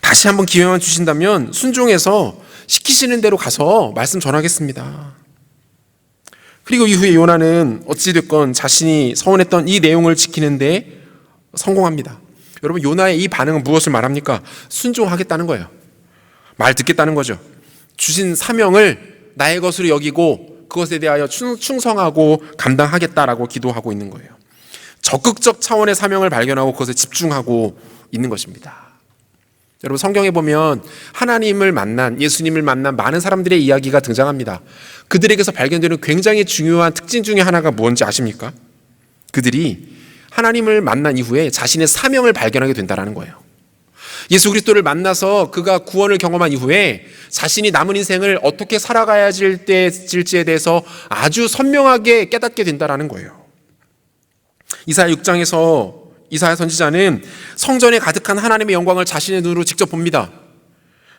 다시 한번 기회만 주신다면 순종해서 시키시는 대로 가서 말씀 전하겠습니다. 그리고 이후에 요나는 어찌됐건 자신이 서원했던 이 내용을 지키는데 성공합니다. 여러분, 요나의 이 반응은 무엇을 말합니까? 순종하겠다는 거예요. 말 듣겠다는 거죠. 주신 사명을 나의 것으로 여기고 그것에 대하여 충성하고 감당하겠다라고 기도하고 있는 거예요. 적극적 차원의 사명을 발견하고 그것에 집중하고 있는 것입니다. 여러분, 성경에 보면 하나님을 만난, 예수님을 만난 많은 사람들의 이야기가 등장합니다. 그들에게서 발견되는 굉장히 중요한 특징 중에 하나가 뭔지 아십니까? 그들이 하나님을 만난 이후에 자신의 사명을 발견하게 된다는 거예요. 예수 그리스도를 만나서 그가 구원을 경험한 이후에 자신이 남은 인생을 어떻게 살아가야 될지에 대해서 아주 선명하게 깨닫게 된다는 거예요. 이사야 6장에서 이사야 선지자는 성전에 가득한 하나님의 영광을 자신의 눈으로 직접 봅니다.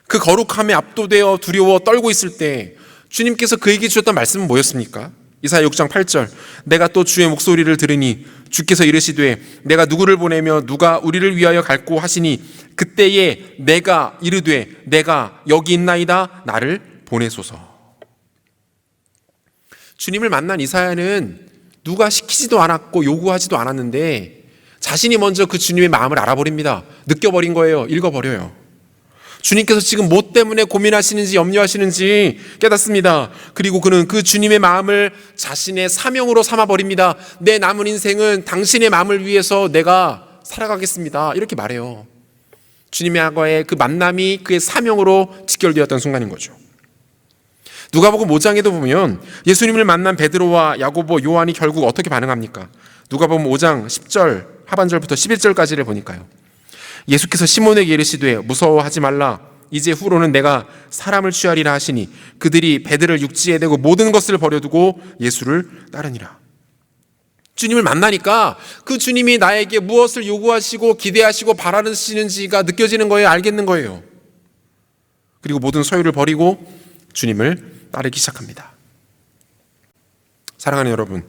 그 거룩함에 압도되어 두려워 떨고 있을 때 주님께서 그에게 주셨던 말씀은 뭐였습니까? 이사야 6장 8절, 내가 또 주의 목소리를 들으니 주께서 이르시되 내가 누구를 보내며 누가 우리를 위하여 갈고 하시니 그때에 내가 이르되 내가 여기 있나이다, 나를 보내소서. 주님을 만난 이사야는 누가 시키지도 않았고 요구하지도 않았는데 자신이 먼저 그 주님의 마음을 알아버립니다. 느껴버린 거예요. 읽어버려요. 주님께서 지금 뭐 때문에 고민하시는지 염려하시는지 깨닫습니다. 그리고 그는 그 주님의 마음을 자신의 사명으로 삼아버립니다. 내 남은 인생은 당신의 마음을 위해서 내가 살아가겠습니다, 이렇게 말해요. 주님과의 그 만남이 그의 사명으로 직결되었던 순간인 거죠. 누가복음 5장에도 보면 예수님을 만난 베드로와 야고보, 요한이 결국 어떻게 반응합니까? 누가복음 5장 10절 하반절부터 11절까지를 보니까요, 예수께서 시몬에게 이르시되 무서워하지 말라, 이제 후로는 내가 사람을 취하리라 하시니 그들이 배들을 육지에 대고 모든 것을 버려두고 예수를 따르니라. 주님을 만나니까 그 주님이 나에게 무엇을 요구하시고 기대하시고 바라시는지가 느껴지는 거예요. 알겠는 거예요. 그리고 모든 소유를 버리고 주님을 따르기 시작합니다. 사랑하는 여러분,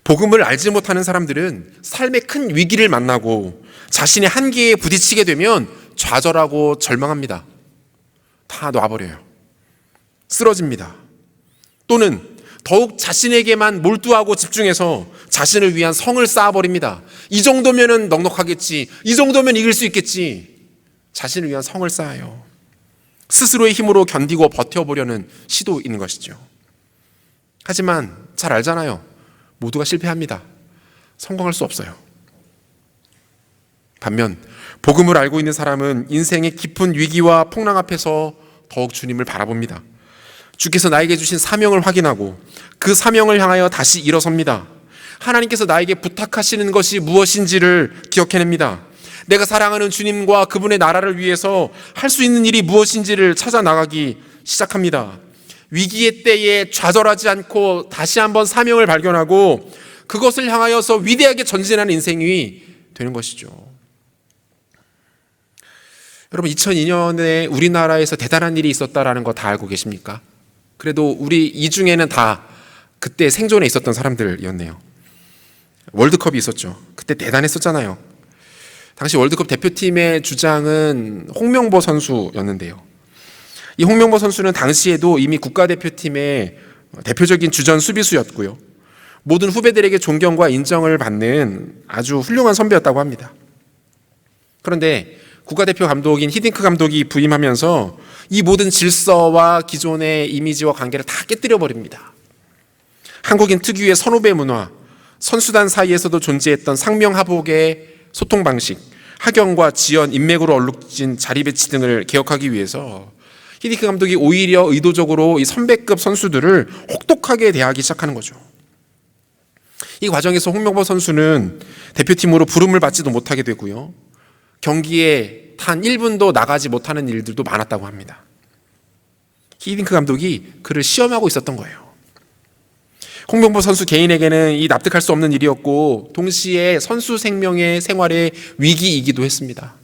복음을 알지 못하는 사람들은 삶의 큰 위기를 만나고 자신의 한계에 부딪히게 되면 좌절하고 절망합니다. 다 놔버려요. 쓰러집니다. 또는 더욱 자신에게만 몰두하고 집중해서 자신을 위한 성을 쌓아버립니다. 이 정도면은 넉넉하겠지, 이 정도면 이길 수 있겠지, 자신을 위한 성을 쌓아요. 스스로의 힘으로 견디고 버텨보려는 시도인 것이죠. 하지만 잘 알잖아요. 모두가 실패합니다. 성공할 수 없어요. 반면 복음을 알고 있는 사람은 인생의 깊은 위기와 풍랑 앞에서 더욱 주님을 바라봅니다. 주께서 나에게 주신 사명을 확인하고 그 사명을 향하여 다시 일어섭니다. 하나님께서 나에게 부탁하시는 것이 무엇인지를 기억해냅니다. 내가 사랑하는 주님과 그분의 나라를 위해서 할 수 있는 일이 무엇인지를 찾아 나가기 시작합니다. 위기의 때에 좌절하지 않고 다시 한번 사명을 발견하고 그것을 향하여서 위대하게 전진하는 인생이 되는 것이죠. 여러분, 2002년에 우리나라에서 대단한 일이 있었다라는 거 다 알고 계십니까? 그래도 우리 이 중에는 다 그때 생존에 있었던 사람들이었네요. 월드컵이 있었죠. 그때 대단했었잖아요. 당시 월드컵 대표팀의 주장은 홍명보 선수였는데요. 이 홍명보 선수는 당시에도 이미 국가대표팀의 대표적인 주전 수비수였고요. 모든 후배들에게 존경과 인정을 받는 아주 훌륭한 선배였다고 합니다. 그런데 국가대표 감독인 히딩크 감독이 부임하면서 이 모든 질서와 기존의 이미지와 관계를 다 깨뜨려 버립니다. 한국인 특유의 선후배 문화, 선수단 사이에서도 존재했던 상명하복의 소통 방식, 학연과 지연, 인맥으로 얼룩진 자리 배치 등을 개혁하기 위해서 히딩크 감독이 오히려 의도적으로 이 선배급 선수들을 혹독하게 대하기 시작하는 거죠. 이 과정에서 홍명보 선수는 대표팀으로 부름을 받지도 못하게 되고요. 경기에 단 1분도 나가지 못하는 일들도 많았다고 합니다. 히딩크 감독이 그를 시험하고 있었던 거예요. 홍명보 선수 개인에게는 이 납득할 수 없는 일이었고 동시에 선수 생명의 생활의 위기이기도 했습니다.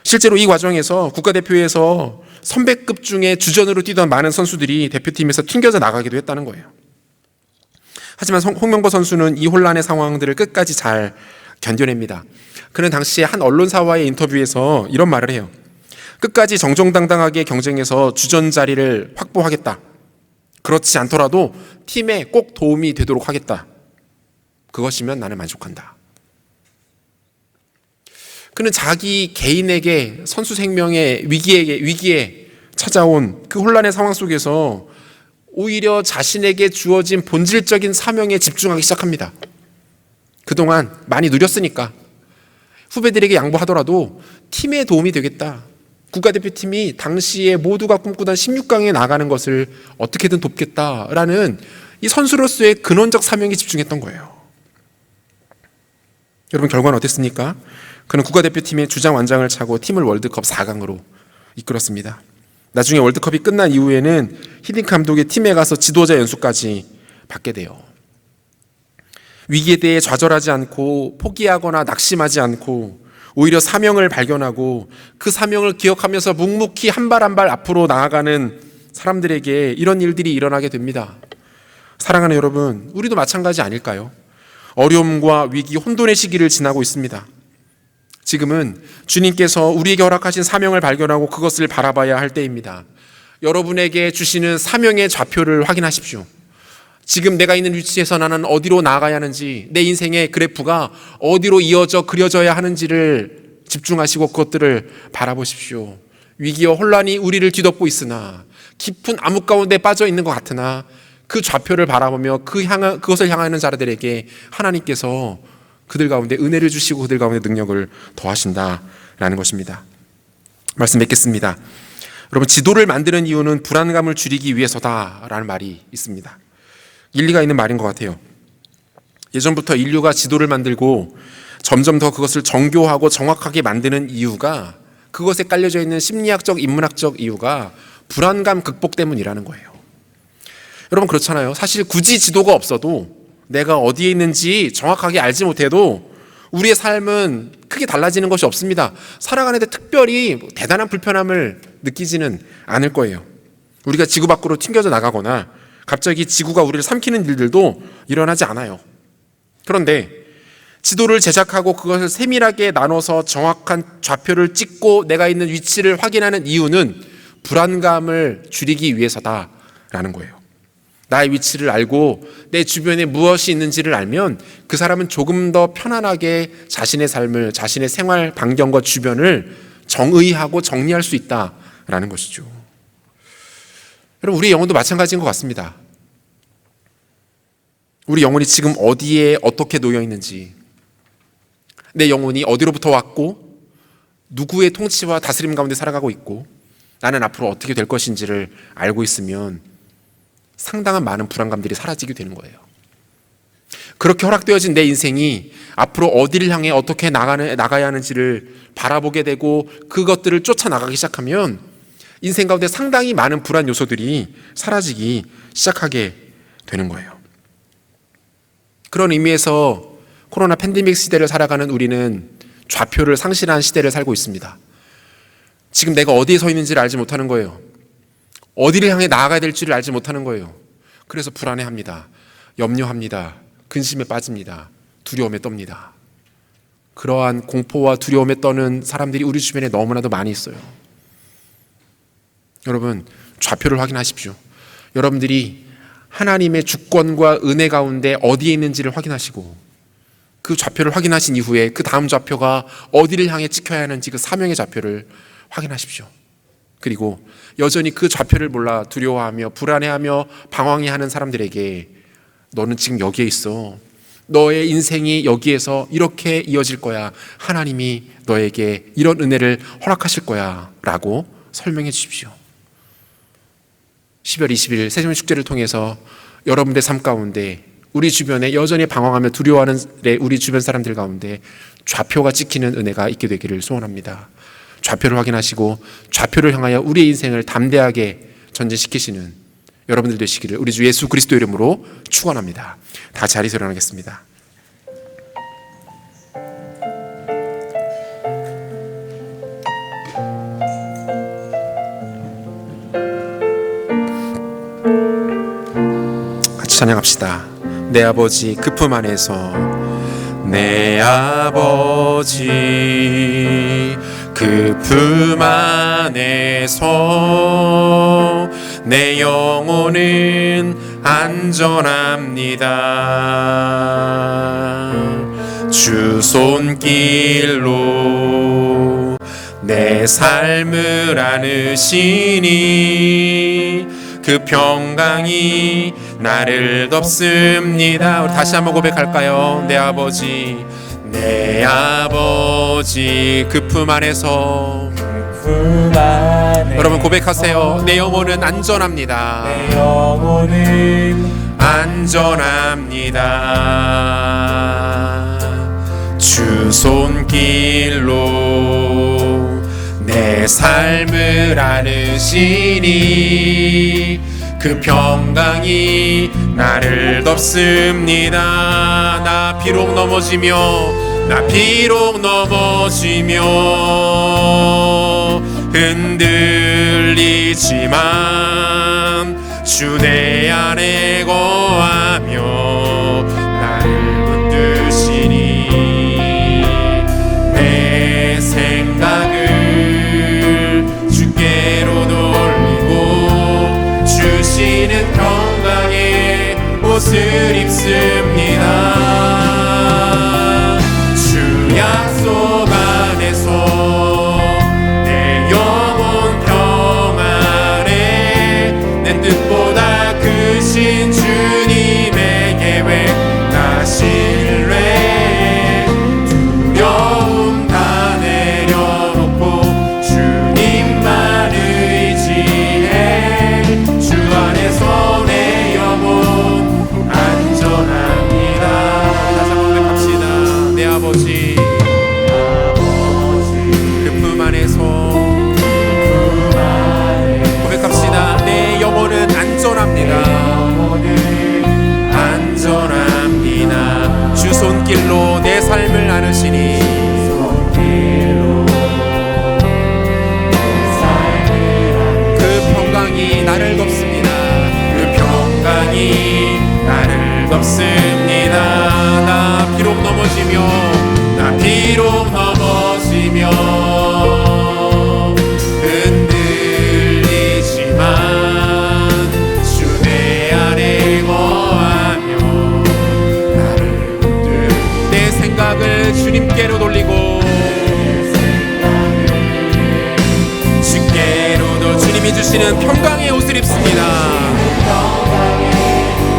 실제로 이 과정에서 국가대표에서 선배급 중에 주전으로 뛰던 많은 선수들이 대표팀에서 튕겨져 나가기도 했다는 거예요. 하지만 홍명보 선수는 이 혼란의 상황들을 끝까지 잘 견뎌냅니다. 그는 당시에 한 언론사와의 인터뷰에서 이런 말을 해요. 끝까지 정정당당하게 경쟁해서 주전 자리를 확보하겠다. 그렇지 않더라도 팀에 꼭 도움이 되도록 하겠다. 그것이면 나는 만족한다. 그는 자기 개인에게 선수 생명의 위기에 찾아온 그 혼란의 상황 속에서 오히려 자신에게 주어진 본질적인 사명에 집중하기 시작합니다. 그동안 많이 누렸으니까 후배들에게 양보하더라도 팀에 도움이 되겠다. 국가대표팀이 당시에 모두가 꿈꾸던 16강에 나가는 것을 어떻게든 돕겠다라는 이 선수로서의 근원적 사명에 집중했던 거예요. 여러분, 결과는 어땠습니까? 그는 국가대표팀의 주장 완장을 차고 팀을 월드컵 4강으로 이끌었습니다. 나중에 월드컵이 끝난 이후에는 히딩크 감독의 팀에 가서 지도자 연수까지 받게 돼요. 위기에 대해 좌절하지 않고 포기하거나 낙심하지 않고 오히려 사명을 발견하고 그 사명을 기억하면서 묵묵히 한 발 한 발 앞으로 나아가는 사람들에게 이런 일들이 일어나게 됩니다. 사랑하는 여러분, 우리도 마찬가지 아닐까요? 어려움과 위기, 혼돈의 시기를 지나고 있습니다. 지금은 주님께서 우리에게 허락하신 사명을 발견하고 그것을 바라봐야 할 때입니다. 여러분에게 주시는 사명의 좌표를 확인하십시오. 지금 내가 있는 위치에서 나는 어디로 나아가야 하는지, 내 인생의 그래프가 어디로 이어져 그려져야 하는지를 집중하시고 그것들을 바라보십시오. 위기와 혼란이 우리를 뒤덮고 있으나 깊은 암흑 가운데 빠져 있는 것 같으나 그 좌표를 바라보며 그것을 향하는 자들에게 하나님께서 그들 가운데 은혜를 주시고 그들 가운데 능력을 더하신다라는 것입니다. 말씀 맺겠습니다. 여러분, 지도를 만드는 이유는 불안감을 줄이기 위해서다라는 말이 있습니다. 일리가 있는 말인 것 같아요. 예전부터 인류가 지도를 만들고 점점 더 그것을 정교하고 정확하게 만드는 이유가, 그것에 깔려져 있는 심리학적, 인문학적 이유가 불안감 극복 때문이라는 거예요. 여러분, 그렇잖아요. 사실 굳이 지도가 없어도 내가 어디에 있는지 정확하게 알지 못해도 우리의 삶은 크게 달라지는 것이 없습니다. 살아가는데 특별히 대단한 불편함을 느끼지는 않을 거예요. 우리가 지구 밖으로 튕겨져 나가거나 갑자기 지구가 우리를 삼키는 일들도 일어나지 않아요. 그런데 지도를 제작하고 그것을 세밀하게 나눠서 정확한 좌표를 찍고 내가 있는 위치를 확인하는 이유는 불안감을 줄이기 위해서다라는 거예요. 나의 위치를 알고 내 주변에 무엇이 있는지를 알면 그 사람은 조금 더 편안하게 자신의 삶을, 자신의 생활 반경과 주변을 정의하고 정리할 수 있다라는 것이죠. 여러분, 우리의 영혼도 마찬가지인 것 같습니다. 우리 영혼이 지금 어디에 어떻게 놓여 있는지, 내 영혼이 어디로부터 왔고 누구의 통치와 다스림 가운데 살아가고 있고 나는 앞으로 어떻게 될 것인지를 알고 있으면 상당한 많은 불안감들이 사라지게 되는 거예요. 그렇게 허락되어진 내 인생이 앞으로 어디를 향해 어떻게 나가야 하는지를 바라보게 되고 그것들을 쫓아나가기 시작하면 인생 가운데 상당히 많은 불안 요소들이 사라지기 시작하게 되는 거예요. 그런 의미에서 코로나 팬데믹 시대를 살아가는 우리는 좌표를 상실한 시대를 살고 있습니다. 지금 내가 어디에 서 있는지를 알지 못하는 거예요. 어디를 향해 나아가야 될지를 알지 못하는 거예요. 그래서 불안해합니다. 염려합니다. 근심에 빠집니다. 두려움에 떱니다. 그러한 공포와 두려움에 떠는 사람들이 우리 주변에 너무나도 많이 있어요. 여러분, 좌표를 확인하십시오. 여러분들이 하나님의 주권과 은혜 가운데 어디에 있는지를 확인하시고, 그 좌표를 확인하신 이후에 그 다음 좌표가 어디를 향해 지켜야 하는지 그 사명의 좌표를 확인하십시오. 그리고 여전히 그 좌표를 몰라 두려워하며 불안해하며 방황해하는 사람들에게 너는 지금 여기에 있어. 너의 인생이 여기에서 이렇게 이어질 거야. 하나님이 너에게 이런 은혜를 허락하실 거야 라고 설명해 주십시오. 12월 20일 새벽 축제를 통해서 여러분들의 삶 가운데 우리 주변에 여전히 방황하며 두려워하는 우리 주변 사람들 가운데 좌표가 찍히는 은혜가 있게 되기를 소원합니다. 좌표를 확인하시고 좌표를 향하여 우리의 인생을 담대하게 전진시키시는 여러분들 되시기를 우리 주 예수 그리스도 이름으로 축원합니다. 다 자리에서 일어나겠습니다. 같이 찬양합시다. 내 아버지 그 품 안에서, 내 아버지 그 품 안에서 내 영혼은 안전합니다. 주 손길로 내 삶을 안으시니 그 평강이 나를 덮습니다. 우리 다시 한번 고백할까요? 내 아버지, 내 아버지 그 품 안에서, 여러분 고백하세요. 내 영혼은 안전합니다. 내 영혼은 안전합니다. 주 손길로 내 삶을 안으시니 그 평강이 나를 덮습니다. 나 비록 넘어지며 흔들리지만 주 내 안에 거하며 나를 붙드시니 내 생각을 주께로 돌리고 주시는 평강의 옷을 입습니다. 주 약속 안에서 내 영혼 평안에 내 뜻보다 크신 주님의 계획 나 신뢰 두려움 다 내려놓고 주님만 의지해 주 안에서 내 영혼 안전합니다. 다시 한번 고백합시다. 내 아버지 그 품 안에서 고백합시다. 내 영혼은 안전합니다. 안전합니다. 주 손길로 내 삶을 나누시니 그 평강이 나를 덮습니다. 그 평강이 나를 덮습니다. 나 비록 넘어지며 흔들리지만 주 내 안에 거하며 나를 붙들 내 생각을 주님께로 돌리고 주께로도 주님이 주시는 평강의 옷을 입습니다.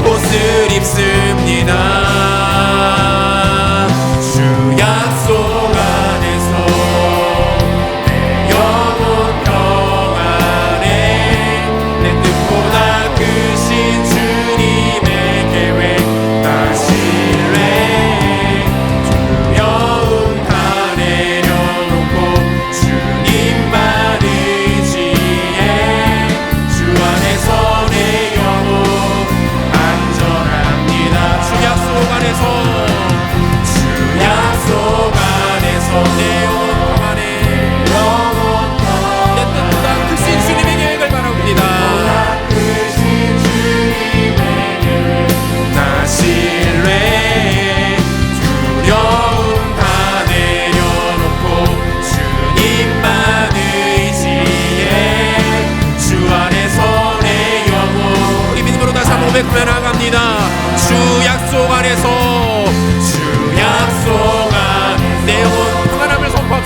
옷을 입습니다. 주 약속 안에서 내 영혼 평안에 내 뜻보다 크신 주님의 계획 다 신뢰 두려움 다 내려놓고 주님만 의지해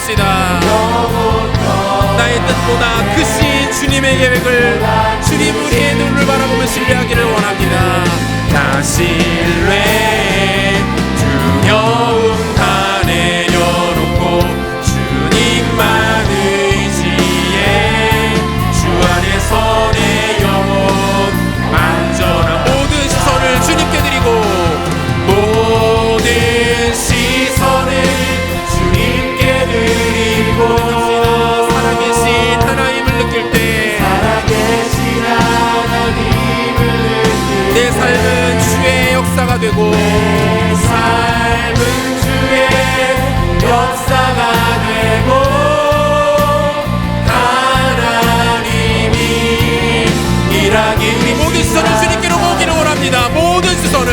고백합시다. 나의 뜻보다 크신 주님의 계획을 주님 우리의 눈을 바라보며 신뢰하기를 원합니다. 나 신뢰 두려움 다 내려놓고 주님만 의지해 주 안에서 내 영혼 안전한 모든 시선을 주님께 드리고 모든 시선을 주님께 드리고 살아계신 하나님을 느낄 때 내 삶은 주의 역사가 되고 내 삶은 주의 역사가 되고 하나님이 일하기 우리 모든 시선을 주님께로 모으기를 원합니다. 모든 시선을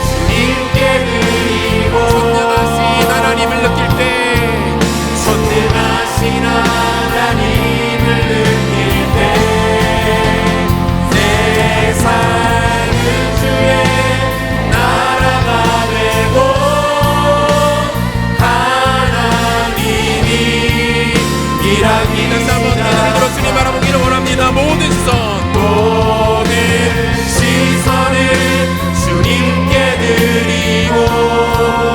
주님께 드리고 전능하신 하나님을 느낄 때 전능하신 하나님을 느낄 때 내 삶은 주의 나라가 되고 하나님이 일하기 다시 한번 하늘을 들어 주님 바라보기를 원합니다. 모든 시선을 주님께 드리고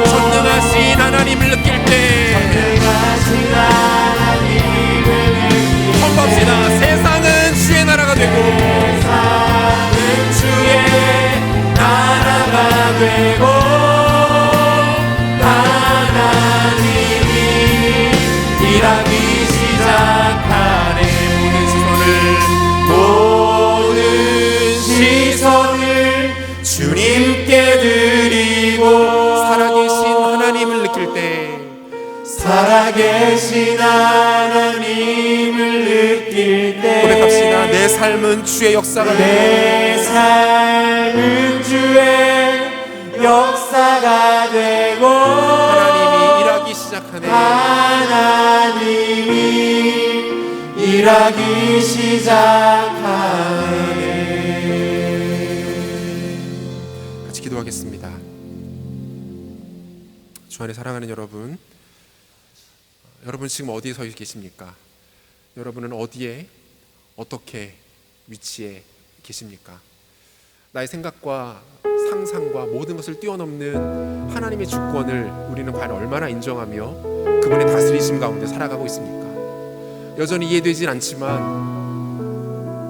전능하신 하나님을 느낄 때 선포합시다. 세상은 주의 나라가 되고 주의 나라가 되고 하나님이 일하기 시작하네. 모든 시선을 주님께 드리고 살아계신 하나님을 느낄 때 살아계신 하나님을 느낄 때 고백합시다. 내 삶은 주의 역사가 내 삶은 주의 역사가 되고 하나님이 일하기 시작하네. 하나님이 일하기 시작하네. 같이 기도하겠습니다. 주 안에 사랑하는 여러분, 여러분 지금 어디에 서 계십니까? 여러분은 어디에 어떻게 위치에 계십니까? 나의 생각과 상상과 모든 것을 뛰어넘는 하나님의 주권을 우리는 과연 얼마나 인정하며 그분의 다스리심 가운데 살아가고 있습니까? 여전히 이해되진 않지만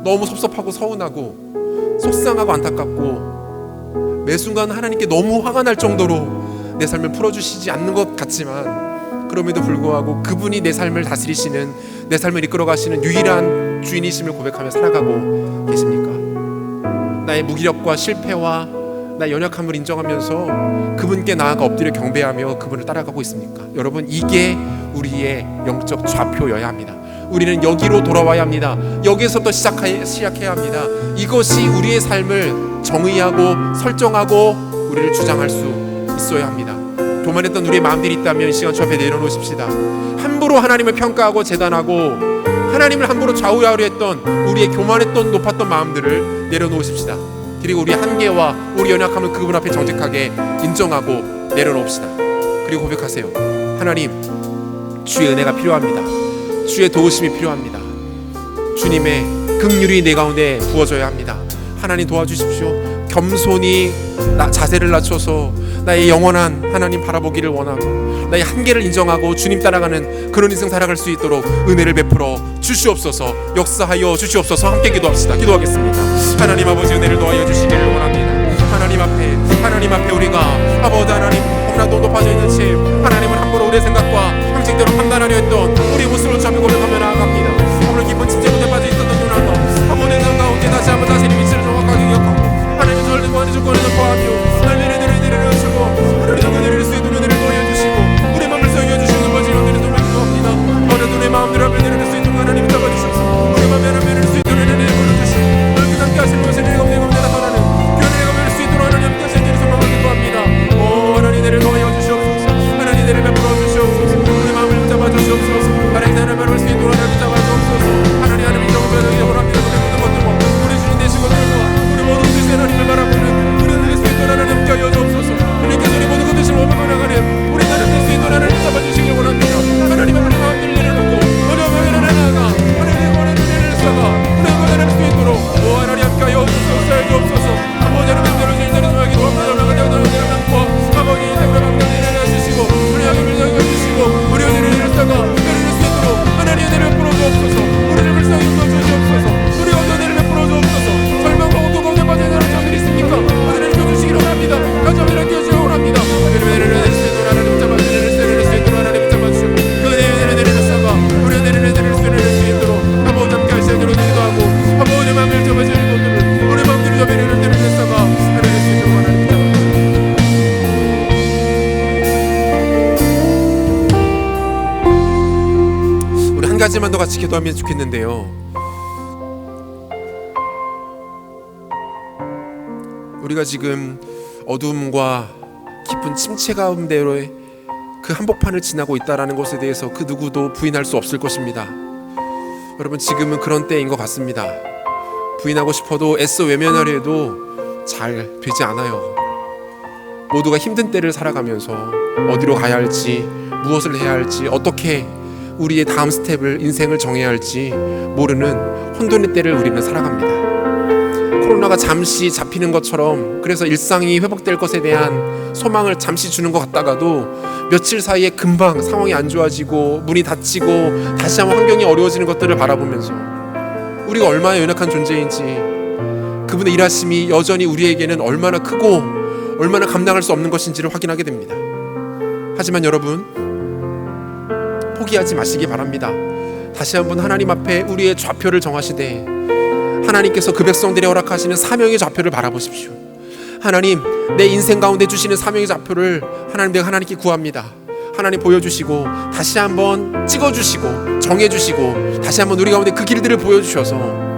너무 섭섭하고 서운하고 속상하고 안타깝고 매 순간 하나님께 너무 화가 날 정도로 내 삶을 풀어주시지 않는 것 같지만 그럼에도 불구하고 그분이 내 삶을 다스리시는, 내 삶을 이끌어가시는 유일한 주인이심을 고백하며 살아가고 계십니까? 나의 무기력과 실패와 나의 연약함을 인정하면서 그분께 나아가 엎드려 경배하며 그분을 따라가고 있습니까? 여러분, 이게 우리의 영적 좌표여야 합니다. 우리는 여기로 돌아와야 합니다. 여기에서부터 시작해야 합니다. 이것이 우리의 삶을 정의하고 설정하고 우리를 주장할 수 있어야 합니다. 교만했던 우리의 마음들이 있다면 이 시간 주 앞에 내려놓으십시다. 함부로 하나님을 평가하고 재단하고 하나님을 함부로 좌우하려 했던 우리의 교만했던 높았던 마음들을 내려놓으십시다. 그리고 우리 한계와 우리 연약함을 그분 앞에 정직하게 인정하고 내려놓읍시다. 그리고 고백하세요. 하나님, 주의 은혜가 필요합니다. 주의 도우심이 필요합니다. 주님의 긍휼이 내 가운데 부어져야 합니다. 하나님 도와주십시오. 겸손히 자세를 낮춰서 나의 영원한 하나님 바라보기를 원하고 나의 한계를 인정하고 주님 따라가는 그런 인생 살아갈 수 있도록 은혜를 베풀어 주시옵소서. 역사하여 주시옵소서. 함께 기도합시다. 기도하겠습니다. 하나님 아버지, 은혜를 더하여 주시기를 원합니다. 하나님 앞에 우리가 아버지 하나님 너무나도 높아져 있는 채 하나님은 함부로 우리의 생각과 형식대로 판단하려 했던 우리의 모습을 잡고 고백하며 나아갑니다. 오늘 깊은 침체 못에 빠져 있었던 누나도 아버지의 성 가운데 다시 한번 자신의 위치를 정확하게 기억하고 하나님의 저를 구하는 주권을 선포하며 하나님의 은혜를 주시고 하나님의 은혜를 수 있는 은혜를 보여주시고 우리의 마음을 소유해주시는 것을 은혜를 돌려주옵니다. 어느 눈의 마음들을 은혜를 수 있는 하나님 잡아주시옵소서. 우리 마음의 은혜를 수 있는 은혜를 보여주시고 넓게 함께 하시는 것을 내 가운데 나타나는 교회의 가운데 수 있도록 하나님 함께 하시는 일을 소망을 기도합니다. 오 하나님 은혜를 더하여 주시옵소서. 하나님 은혜를 베풀어 주시옵소서. 우리 마음을 잡아주시옵소서. 가지만 더 같이 기도하면 좋겠는데요. 우리가 지금 어둠과 깊은 침체 가운데로의 그 한복판을 지나고 있다라는 것에 대해서 그 누구도 부인할 수 없을 것입니다. 여러분, 지금은 그런 때인 것 같습니다. 부인하고 싶어도 애써 외면하려 해도 잘 되지 않아요. 모두가 힘든 때를 살아가면서 어디로 가야 할지, 무엇을 해야 할지, 어떻게 우리의 다음 스텝을, 인생을 정해야 할지 모르는 혼돈의 때를 우리는 살아갑니다. 코로나가 잠시 잡히는 것처럼, 그래서 일상이 회복될 것에 대한 소망을 잠시 주는 것 같다가도 며칠 사이에 금방 상황이 안 좋아지고 문이 닫히고 다시 한번 환경이 어려워지는 것들을 바라보면서 우리가 얼마나 연약한 존재인지, 그분의 일하심이 여전히 우리에게는 얼마나 크고 얼마나 감당할 수 없는 것인지를 확인하게 됩니다. 하지만 여러분, 포기하지 마시기 바랍니다. 다시 한번 하나님 앞에 우리의 좌표를 정하시되 하나님께서 그 백성들이 허락하시는 사명의 좌표를 바라보십시오. 하나님, 내 인생 가운데 주시는 사명의 좌표를 하나님, 내가 하나님께 구합니다. 하나님 보여주시고 다시 한번 찍어주시고 정해주시고 다시 한번 우리 가운데 그 길들을 보여주셔서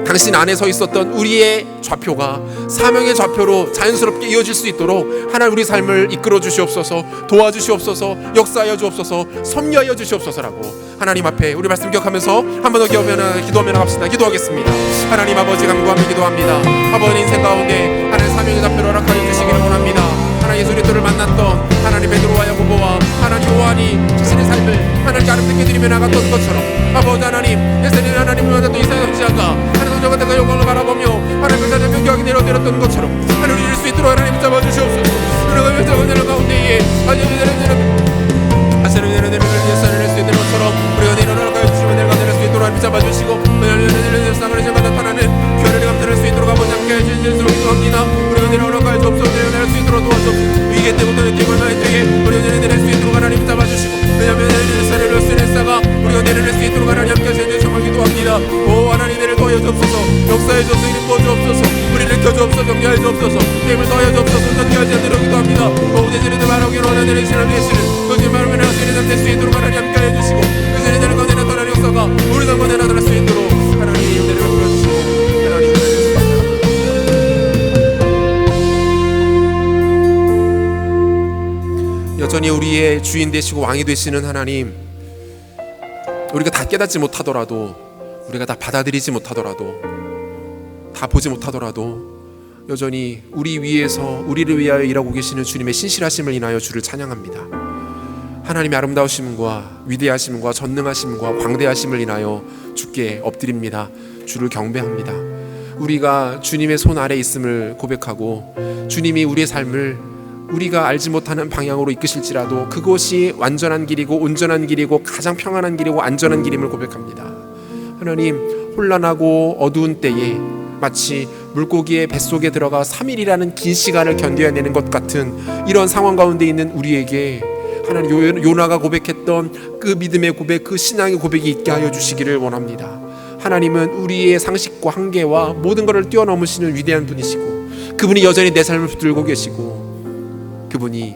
당신 안에 서 있었던 우리의 좌표가 사명의 좌표로 자연스럽게 이어질 수 있도록 하나님, 우리 삶을 이끌어 주시옵소서, 도와주시옵소서, 역사하여 주옵소서, 섭리하여 주시옵소서라고 하나님 앞에 우리 말씀 기억하면서 한 번 더 기도하며 나갑시다. 기도하겠습니다. 하나님 아버지, 간구하며 기도합니다. 아버지, 인생 가운데 하나님 사명의 좌표를 허락하여 주시기를 원합니다. 하나님, 예수 그리스도를 만났던 하나님 베드로와 야고보와 하나님 요한이 자신의 삶을 하나님께 아름답게 드리며 나갔던 것처럼 아버지 하나님, 예수님 하나님을 만났던 이사야 선지자가 하나님 성전과 대가 영광을 바라보며 하나님 그 자녀 명경하게 내려드렸던 것처럼 하나님 이룰 수 있도록 하나님 붙잡아 주시옵소서. 우리가 멸망하는 가운데에 예수를 낼 수 있는 것처럼 우리가 내려놓을 주시면 내가 내릴 수 있도록 하나님 붙잡아 주시고 세상을 제가 나타나는 교회를 감당할 수 있도록 아버지 함께 해주시도록 기도합니다. 우리가 내려놓을 주옵소서. 내려낼 수 있도록 도와주옵소서. 위기 때부터 뛰어나는 때에 우리가 내려낼 수 있도록 하나님 붙잡아 주시고, 왜냐하면 내려낼 수 있는 사가 우리가 내려낼 수 있도록 하나님 함께 해주시는 정말 기도합니다. 오 하나님, 내를 도와여 주옵소서. 역사해 주옵소서. 이름 부어 주옵소서. 우리를 켜주옵소서. 격려해 주옵소서. 힘을 더하여 주옵소서. 견디하지 않도록 기도합니다. 모든 죄를 바라기로 하나님 내리시는 예수를 거짓말을 하시는 될수 있도록 하나님 함께 해주시고, 그 죄를 가운데 나타나는 역사가 우리 가운데 나타날 수 있도록 하나님 내를 불러주시고 하나님 여전히 우리의 주인 되시고 왕이 되시는 하나님, 우리가 다 깨닫지 못하더라도, 우리가 다 받아들이지 못하더라도, 다 보지 못하더라도 여전히 우리 위에서 우리를 위하여 일하고 계시는 주님의 신실하심을 인하여 주를 찬양합니다. 하나님의 아름다우심과 위대하심과 전능하심과 광대하심을 인하여 주께 엎드립니다. 주를 경배합니다. 우리가 주님의 손 아래 있음을 고백하고 주님이 우리의 삶을 우리가 알지 못하는 방향으로 이끄실지라도 그것이 완전한 길이고 온전한 길이고 가장 평안한 길이고 안전한 길임을 고백합니다. 하나님, 혼란하고 어두운 때에 마치 물고기의 뱃속에 들어가 3일이라는 긴 시간을 견뎌내는 것 같은 이런 상황 가운데 있는 우리에게 하나님, 요나가 고백했던 그 믿음의 고백, 그 신앙의 고백이 있게 하여 주시기를 원합니다. 하나님은 우리의 상식과 한계와 모든 것을 뛰어넘으시는 위대한 분이시고, 그분이 여전히 내 삶을 붙들고 계시고, 그분이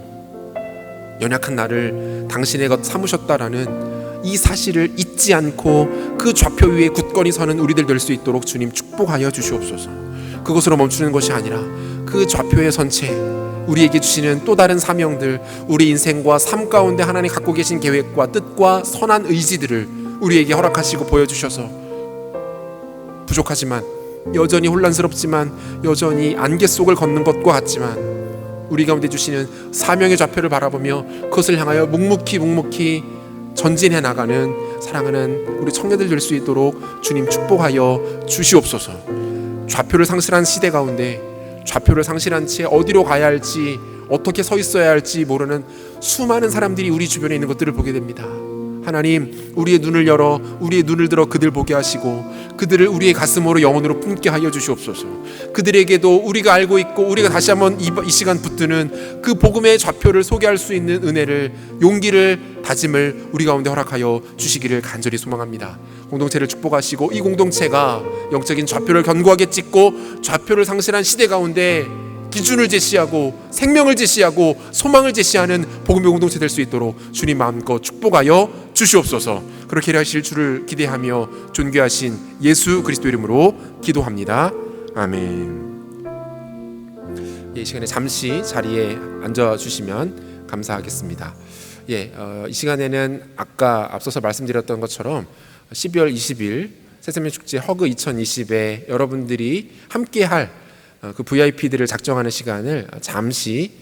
연약한 나를 당신의 것 삼으셨다라는 이 사실을 잊지 않고 그 좌표 위에 굳건히 서는 우리들 될 수 있도록 주님 축복하여 주시옵소서. 그것으로 멈추는 것이 아니라 그 좌표에 선 채 우리에게 주시는 또 다른 사명들, 우리 인생과 삶 가운데 하나님 갖고 계신 계획과 뜻과 선한 의지들을 우리에게 허락하시고 보여주셔서 부족하지만, 여전히 혼란스럽지만, 여전히 안개 속을 걷는 것과 같지만 우리 가운데 주시는 사명의 좌표를 바라보며 그것을 향하여 묵묵히 전진해 나가는 사랑하는 우리 청년들 될 수 있도록 주님 축복하여 주시옵소서. 좌표를 상실한 시대 가운데 좌표를 상실한 채 어디로 가야 할지, 어떻게 서 있어야 할지 모르는 수많은 사람들이 우리 주변에 있는 것들을 보게 됩니다. 하나님, 우리의 눈을 열어 우리의 눈을 들어 그들 보게 하시고 그들을 우리의 가슴으로 영혼으로 품게 하여 주시옵소서. 그들에게도 우리가 알고 있고 우리가 다시 한번 이 시간 붙드는 그 복음의 좌표를 소개할 수 있는 은혜를, 용기를, 다짐을 우리 가운데 허락하여 주시기를 간절히 소망합니다. 공동체를 축복하시고 이 공동체가 영적인 좌표를 견고하게 찍고 좌표를 상실한 시대 가운데 기준을 제시하고 생명을 제시하고 소망을 제시하는 복음의 공동체 될 수 있도록 주님 마음껏 축복하여 주시옵소서. 그렇게 하실 줄을 기대하며 존귀하신 예수 그리스도 이름으로 기도합니다. 아멘. 이 시간에 잠시 자리에 앉아주시면 감사하겠습니다. 이 시간에는 아까 앞서서 말씀드렸던 것처럼 12월 20일 새생명축제 허그 2020에 여러분들이 함께할 그 VIP들을 작정하는 시간을 잠시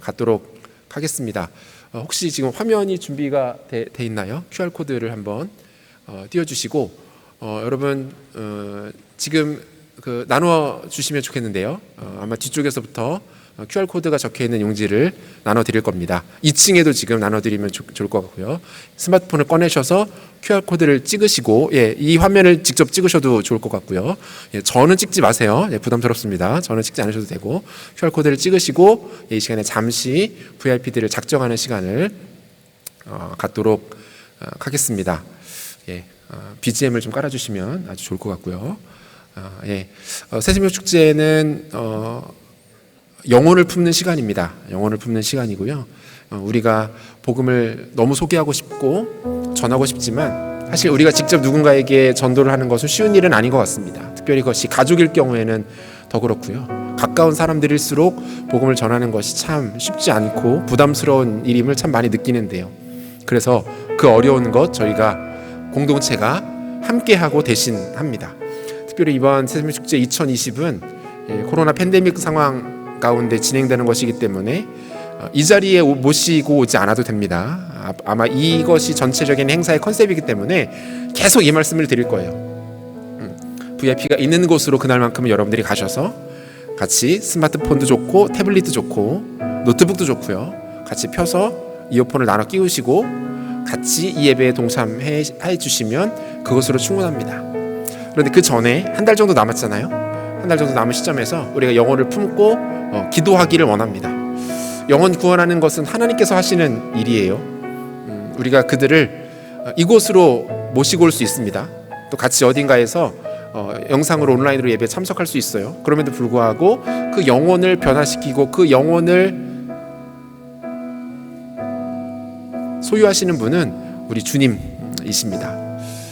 갖도록 하겠습니다. 혹시 지금 화면이 준비가 돼 있나요? QR코드를 한번 띄워주시고 여러분 지금 나눠 주시면 좋겠는데요. 아마 뒤쪽에서부터 QR코드가 적혀있는 용지를 나눠드릴 겁니다. 2층에도 지금 나눠드리면 좋을 것 같고요. 스마트폰을 꺼내셔서 QR코드를 찍으시고 이 화면을 직접 찍으셔도 좋을 것 같고요. 저는 찍지 마세요. 부담스럽습니다. 저는 찍지 않으셔도 되고 QR코드를 찍으시고 이 시간에 잠시 VIP들을 작정하는 시간을 갖도록 하겠습니다. BGM을 좀 깔아주시면 아주 좋을 것 같고요. 새생명축제는 영혼을 품는 시간입니다. 영혼을 품는 시간이고요. 우리가 복음을 너무 소개하고 싶고 전하고 싶지만 사실 우리가 직접 누군가에게 전도를 하는 것은 쉬운 일은 아닌 것 같습니다. 특별히 그것이 가족일 경우에는 더 그렇고요. 가까운 사람들일수록 복음을 전하는 것이 참 쉽지 않고 부담스러운 일임을 참 많이 느끼는데요. 그래서 그 어려운 것 저희가 공동체가 함께하고 대신합니다. 특별히 이번 새생명축제 2020은 코로나 팬데믹 상황 가운데 진행되는 것이기 때문에 이 자리에 모시고 오지 않아도 됩니다. 아마 이것이 전체적인 행사의 컨셉이기 때문에 계속 이 말씀을 드릴 거예요. VIP가 있는 곳으로 그날만큼은 여러분들이 가셔서 같이 스마트폰도 좋고 태블릿도 좋고 노트북도 좋고요. 같이 펴서 이어폰을 나눠 끼우시고 같이 이 예배에 동참해 주시면 그것으로 충분합니다. 그런데 그 전에 한 달 정도 남았잖아요. 한 달 정도 남은 시점에서 우리가 영혼을 품고 기도하기를 원합니다. 영혼 구원하는 것은 하나님께서 하시는 일이에요. 우리가 그들을 이곳으로 모시고 올 수 있습니다. 또 같이 어딘가에서 영상으로 온라인으로 예배에 참석할 수 있어요. 그럼에도 불구하고 그 영혼을 변화시키고 그 영혼을 소유하시는 분은 우리 주님이십니다.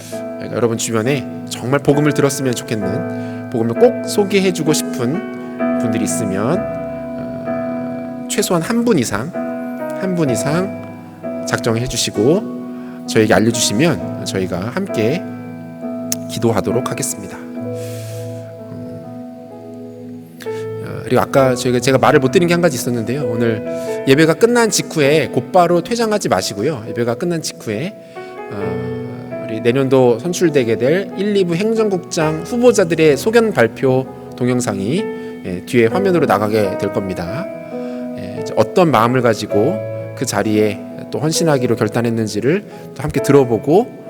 그러니까 여러분 주변에 정말 복음을 들었으면 좋겠는, 복음을 꼭 소개해주고 싶은 분들이 있으면 최소한 한 분 이상 작정해 주시고 저에게 알려주시면 저희가 함께 기도하도록 하겠습니다. 그리고 아까 제가 말을 못 드린 게 한 가지 있었는데요. 오늘 예배가 끝난 직후에 곧바로 퇴장하지 마시고요. 예배가 끝난 직후에 우리 내년도 선출되게 될 1, 2부 행정국장 후보자들의 소견 발표 동영상이 뒤에 화면으로 나가게 될 겁니다. 어떤 마음을 가지고 그 자리에 또 헌신하기로 결단했는지를 또 함께 들어보고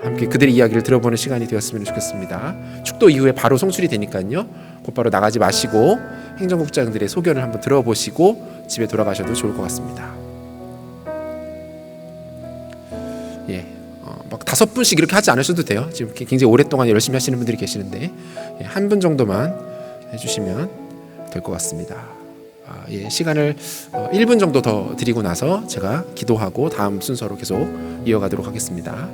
함께 그들의 이야기를 들어보는 시간이 되었으면 좋겠습니다. 축도 이후에 바로 송출이 되니까요. 곧바로 나가지 마시고 행정국장들의 소견을 한번 들어보시고 집에 돌아가셔도 좋을 것 같습니다. 막 5분씩 이렇게 하지 않으셔도 돼요. 지금 굉장히 오랫동안 열심히 하시는 분들이 계시는데 한 분 정도만 해주시면 될 것 같습니다. 시간을 1분 정도 더 드리고 나서 제가 기도하고 다음 순서로 계속 이어가도록 하겠습니다.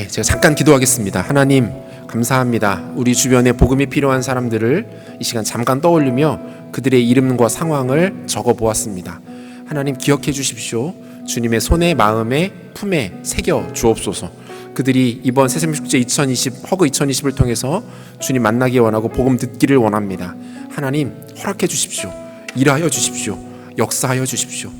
제가 잠깐 기도하겠습니다. 하나님 감사합니다. 우리 주변에 복음이 필요한 사람들을 이 시간 잠깐 떠올리며 그들의 이름과 상황을 적어 보았습니다. 하나님 기억해 주십시오. 주님의 손에 마음에 품에 새겨 주옵소서. 그들이 이번 새생명축제 2020 허그 2020을 통해서 주님 만나기 원하고 복음 듣기를 원합니다. 하나님 허락해 주십시오. 일하여 주십시오. 역사하여 주십시오.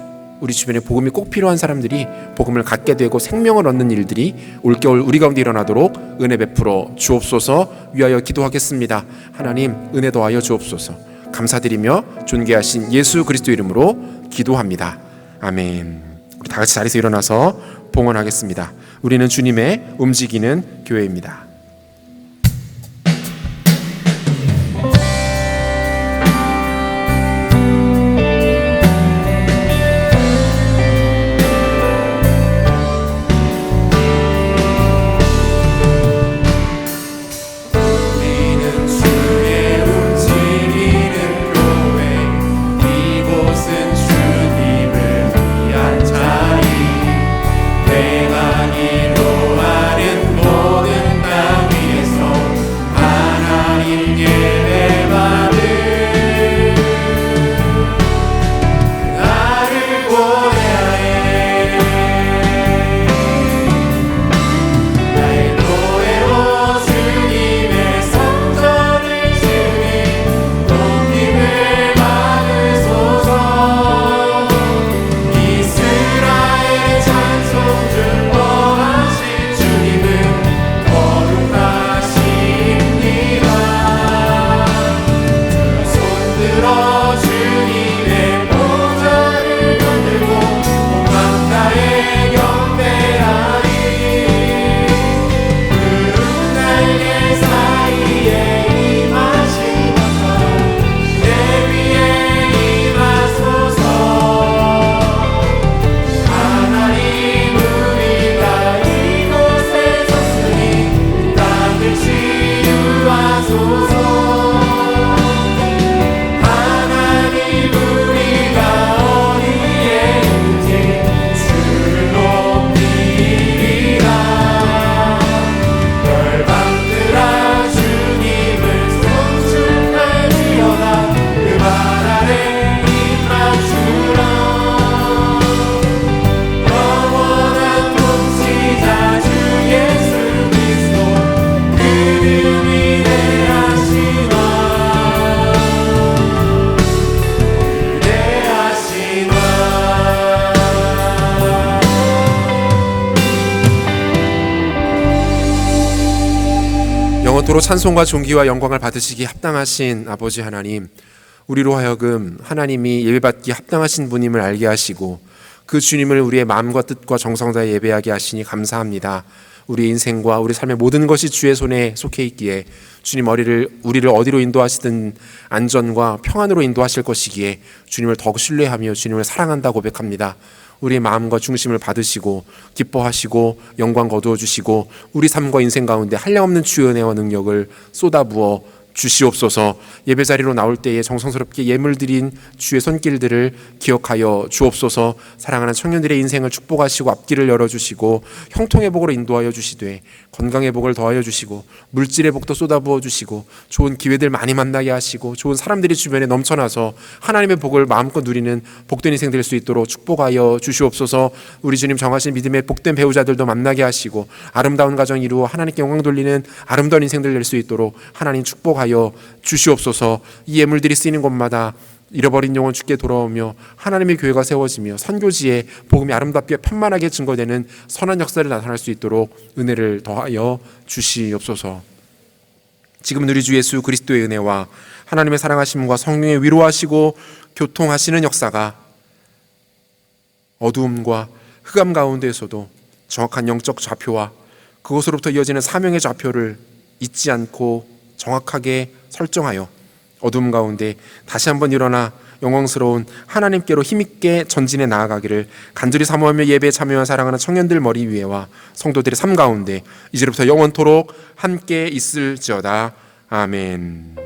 우리 주변에 복음이 꼭 필요한 사람들이 복음을 갖게 되고 생명을 얻는 일들이 올겨울 우리 가운데 일어나도록 은혜 베풀어 주옵소서. 위하여 기도하겠습니다. 하나님 은혜 더하여 주옵소서. 감사드리며 존귀하신 예수 그리스도 이름으로 기도합니다. 아멘. 우리 다 같이 자리에서 일어나서 봉헌하겠습니다. 우리는 주님의 움직이는 교회입니다. 영원토록 찬송과 존귀와 영광을 받으시기 합당하신 아버지 하나님, 우리로 하여금 하나님이 예배받기 합당하신 분임을 알게 하시고 그 주님을 우리의 마음과 뜻과 정성 다해 예배하게 하시니 감사합니다. 우리 인생과 우리 삶의 모든 것이 주의 손에 속해 있기에 주님 우리를 어디로 인도하시든 안전과 평안으로 인도하실 것이기에 주님을 더욱 신뢰하며 주님을 사랑한다 고백합니다. 우리의 마음과 중심을 받으시고 기뻐하시고 영광 거두어 주시고 우리 삶과 인생 가운데 한량없는 주의 은혜와 능력을 쏟아부어 주시옵소서. 예배자리로 나올 때에 정성스럽게 예물 드린 주의 손길들을 기억하여 주옵소서. 사랑하는 청년들의 인생을 축복하시고 앞길을 열어주시고 형통의 복으로 인도하여 주시되 건강의 복을 더하여 주시고 물질의 복도 쏟아부어 주시고 좋은 기회들 많이 만나게 하시고 좋은 사람들이 주변에 넘쳐나서 하나님의 복을 마음껏 누리는 복된 인생 될 수 있도록 축복하여 주시옵소서. 우리 주님 정하신 믿음의 복된 배우자들도 만나게 하시고 아름다운 가정 이루어 하나님께 영광 돌리는 아름다운 인생들 될 수 있도록 하나님 축복하여 주시옵소서. 이 예물들이 쓰이는 곳마다 잃어버린 영혼 주께 돌아오며 하나님의 교회가 세워지며 선교지에 복음이 아름답게 편만하게 증거되는 선한 역사를 나타날 수 있도록 은혜를 더하여 주시옵소서. 지금은 우리 주 예수 그리스도의 은혜와 하나님의 사랑하심과 성령의 위로하시고 교통하시는 역사가 어두움과 흑암 가운데에서도 정확한 영적 좌표와 그것으로부터 이어지는 사명의 좌표를 잊지 않고 정확하게 설정하여 어둠 가운데 다시 한번 일어나 영광스러운 하나님께로 힘있게 전진해 나아가기를 간절히 사모하며 예배에 참여한 사랑하는 청년들 머리 위에와 성도들의 삶 가운데 이제부터 영원토록 함께 있을지어다. 아멘.